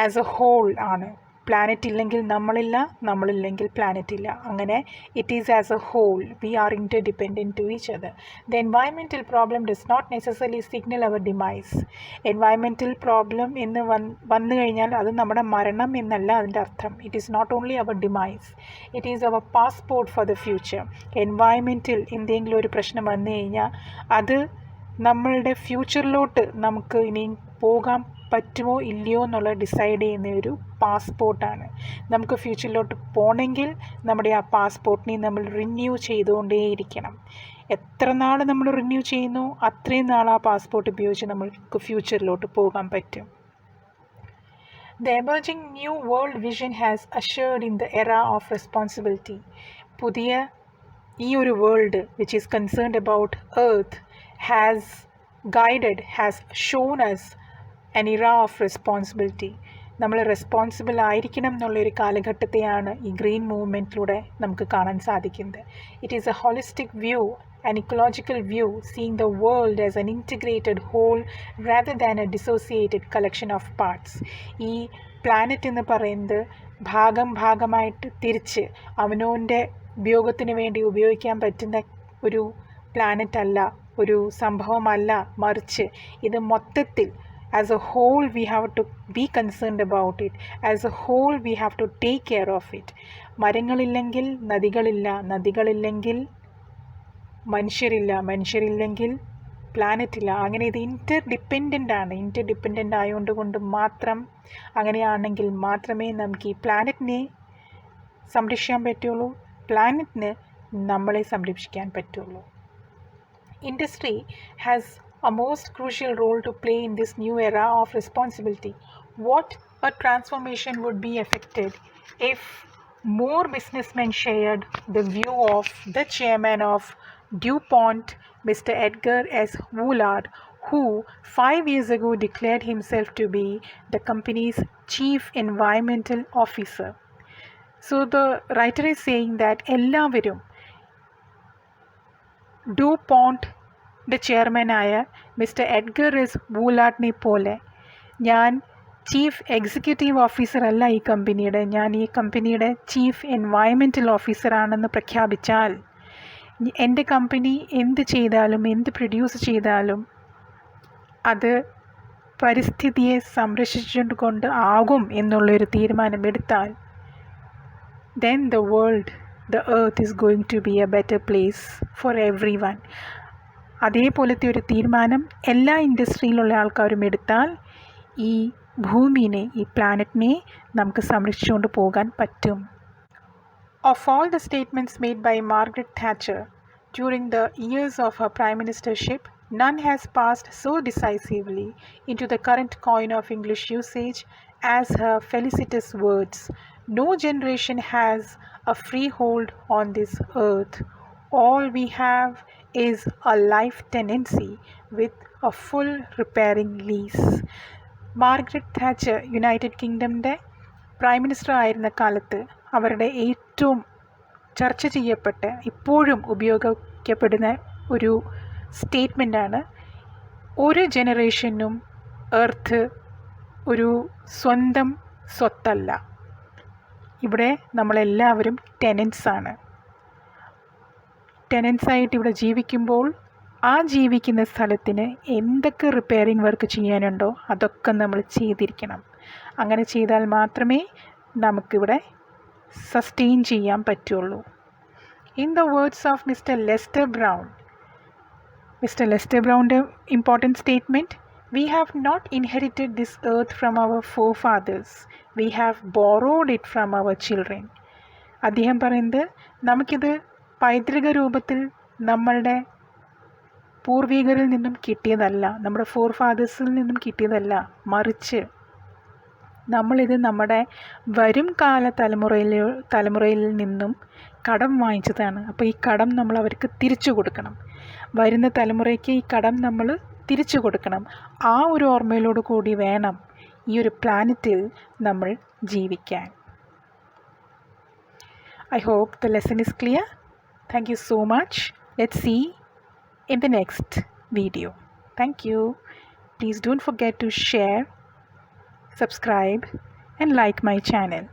as a whole ആണ്. പ്ലാനറ്റ് ഇല്ലെങ്കിൽ നമ്മളില്ല, നമ്മളില്ലെങ്കിൽ പ്ലാനറ്റ് ഇല്ല. അങ്ങനെ it is as a whole. We are interdependent to each other. The environmental problem does not necessarily signal our demise. Environmental problem എന്ന് വന്നു കഴിഞ്ഞാൽ അത് നമ്മുടെ മരണം എന്നല്ല അതിൻ്റെ അർത്ഥം. It is not only our demise, it is our passport for the future. എൻവയൺമെൻറ്റിൽ എന്തെങ്കിലും ഒരു പ്രശ്നം വന്നു കഴിഞ്ഞാൽ അത് നമ്മളുടെ ഫ്യൂച്ചറിലോട്ട് നമുക്ക് ഇനിയും പോകാൻ പറ്റുമോ ഇല്ലയോ എന്നുള്ള ഡിസൈഡ് ചെയ്യുന്ന ഒരു പാസ്പോർട്ടാണ്. നമുക്ക് ഫ്യൂച്ചറിലോട്ട് പോകണമെങ്കിൽ നമ്മുടെ ആ പാസ്പോർട്ടിനെ നമ്മൾ റിന്യൂ ചെയ്തുകൊണ്ടേയിരിക്കണം. എത്ര നാൾ നമ്മൾ റിന്യൂ ചെയ്യുന്നു അത്രയും നാൾ ആ പാസ്പോർട്ട് ഉപയോഗിച്ച് നമ്മൾക്ക് ഫ്യൂച്ചറിലോട്ട് പോകാൻ പറ്റും. The emerging new world vision has ushered in the era of responsibility. പുതിയ ഈ ഒരു world which is concerned about earth has guided, has shown us an era of responsibility. നമ്മൾ റെസ്പോൺസിബിൾ ആയിരിക്കണം എന്നുള്ളൊരു കാലഘട്ടത്തെയാണ് ഈ ഗ്രീൻ മൂവ്മെൻറ്റിലൂടെ നമുക്ക് കാണാൻ സാധിക്കുന്നത്. It is A holistic view, an ecological view, seeing the world as an integrated whole rather than a dissociated collection of parts. ഈ planet എന്ന് പറയുന്നത് ഭാഗമായിട്ട് തിരിച്ച് അവനവൻ്റെ ഉപയോഗത്തിന് വേണ്ടി ഉപയോഗിക്കാൻ പറ്റുന്ന ഒരു പ്ലാനറ്റ് അല്ല, ഒരു സംഭവമല്ല, മറിച്ച് ഇത് മൊത്തത്തിൽ as a whole we have to be concerned about it. As a whole we have to take care of it. മരങ്ങളില്ലെങ്കിൽ നദികളില്ല, നദികളില്ലെങ്കിൽ മനുഷ്യരില്ല, മനുഷ്യരില്ലെങ്കിൽ പ്ലാനറ്റ് ഇല്ല. അങ്ങനെ ഇത് ഇൻ്റർഡിപെൻഡൻ്റ് ആണ്. ഇൻ്റർഡിപെൻഡൻ്റ് ആയതുകൊണ്ട് മാത്രം, അങ്ങനെയാണെങ്കിൽ മാത്രമേ നമുക്ക് ഈ പ്ലാനറ്റിനെ സംരക്ഷിക്കാൻ പറ്റുള്ളൂ, പ്ലാനറ്റിന് നമ്മളെ സംരക്ഷിക്കാൻ പറ്റുള്ളൂ. Industry has a most crucial role to play in this new era of responsibility. What a transformation would be effected if more businessmen shared the view of the chairman of DuPont, Mr. Edgar S. Woolard, who 5 years ago declared himself to be the company's chief environmental officer. So the writer is saying that എല്ലാവരും ഡൂപോണ്ടിൻ്റെ ചെയർമാനായ mister എഡ്ഗറിസ് വൂലാർഡിനെ പോലെ ഞാൻ chief executive officer അല്ല ഈ കമ്പനിയുടെ, ഞാൻ ഈ കമ്പനിയുടെ ചീഫ് എൻവയൺമെൻറ്റൽ ഓഫീസറാണെന്ന് പ്രഖ്യാപിച്ചാൽ എൻ്റെ കമ്പനി എന്ത് ചെയ്താലും എന്ത് പ്രൊഡ്യൂസ് ചെയ്താലും അത് പരിസ്ഥിതിയെ സംരക്ഷിച്ചുകൊണ്ട് ആകും എന്നുള്ളൊരു തീരുമാനമെടുത്താൽ then the world, the earth is going to be a better place for everyone. അതേപോലത്തെ ഒരു തീരുമാനം എല്ലാ ഇൻഡസ്ട്രിയിലുള്ള ആൾക്കാരും എടുത്താൽ ഈ ഭൂമിനെ, ഈ പ്ലാനറ്റിനെ നമുക്ക് സംരക്ഷിച്ചുകൊണ്ട് പോകാൻ പറ്റും. Of all the statements made by Margaret Thatcher during the years of her prime ministership, none has passed so decisively into the current coin of English usage as her felicitous words. No generation has a freehold on this earth. All we have is a life tenancy with a full repairing lease. Margaret Thatcher United കിങ്ഡമിൻ്റെ prime minister ആയിരുന്ന കാലത്ത് അവരുടെ ഏറ്റവും ചർച്ച ചെയ്യപ്പെട്ട് ഇപ്പോഴും ഉപയോഗിക്കപ്പെടുന്ന ഒരു സ്റ്റേറ്റ്മെൻറ്റാണ്, ഒരു ജനറേഷനും എർത്ത് ഒരു സ്വന്തം സ്വത്തല്ല. ഇവിടെ നമ്മളെല്ലാവരും ടെനൻസാണ്. ടെനൻസായിട്ട് ഇവിടെ ജീവിക്കുമ്പോൾ ആ ജീവിക്കുന്ന സ്ഥലത്തിന് എന്തൊക്കെ റിപ്പയറിംഗ് വർക്ക് ചെയ്യാനുണ്ടോ അതൊക്കെ നമ്മൾ ചെയ്തിരിക്കണം. അങ്ങനെ ചെയ്താൽ മാത്രമേ നമുക്കിവിടെ സസ്റ്റെയിൻ ചെയ്യാൻ പറ്റുള്ളൂ. In the words of mister Lester ബ്രൗണിൻ്റെ important statement, we have not inherited this earth from our forefathers, we have borrowed it from our children. അദ്ദേഹം പറയുന്നത് നമുക്കിത് പൈതൃക രൂപത്തിൽ നമ്മളുടെ പൂർവികരിൽ നിന്നും കിട്ടിയതല്ല, നമ്മുടെ ഫോർഫാദേഴ്സിൽ നിന്നും കിട്ടിയതല്ല, മറിച്ച് നമ്മളിത് നമ്മുടെ വരും കാല തലമുറയിൽ നിന്നും കടം വാങ്ങിച്ചതാണ്. അപ്പോൾ ഈ കടം നമ്മൾ അവർക്ക് തിരിച്ചു കൊടുക്കണം. വരുന്ന തലമുറയ്ക്ക് ഈ കടം നമ്മൾ തിരിച്ചു കൊടുക്കണം. ആ ഒരു ഓർമ്മയിലോട് കൂടി വേണം ഈ ഒരു പ്ലാനറ്റിൽ നമ്മൾ ജീവിക്കാൻ. I hope the lesson is clear. Thank you so much. Let's see in the next video. Thank you. Please don't forget to share, subscribe and like my channel.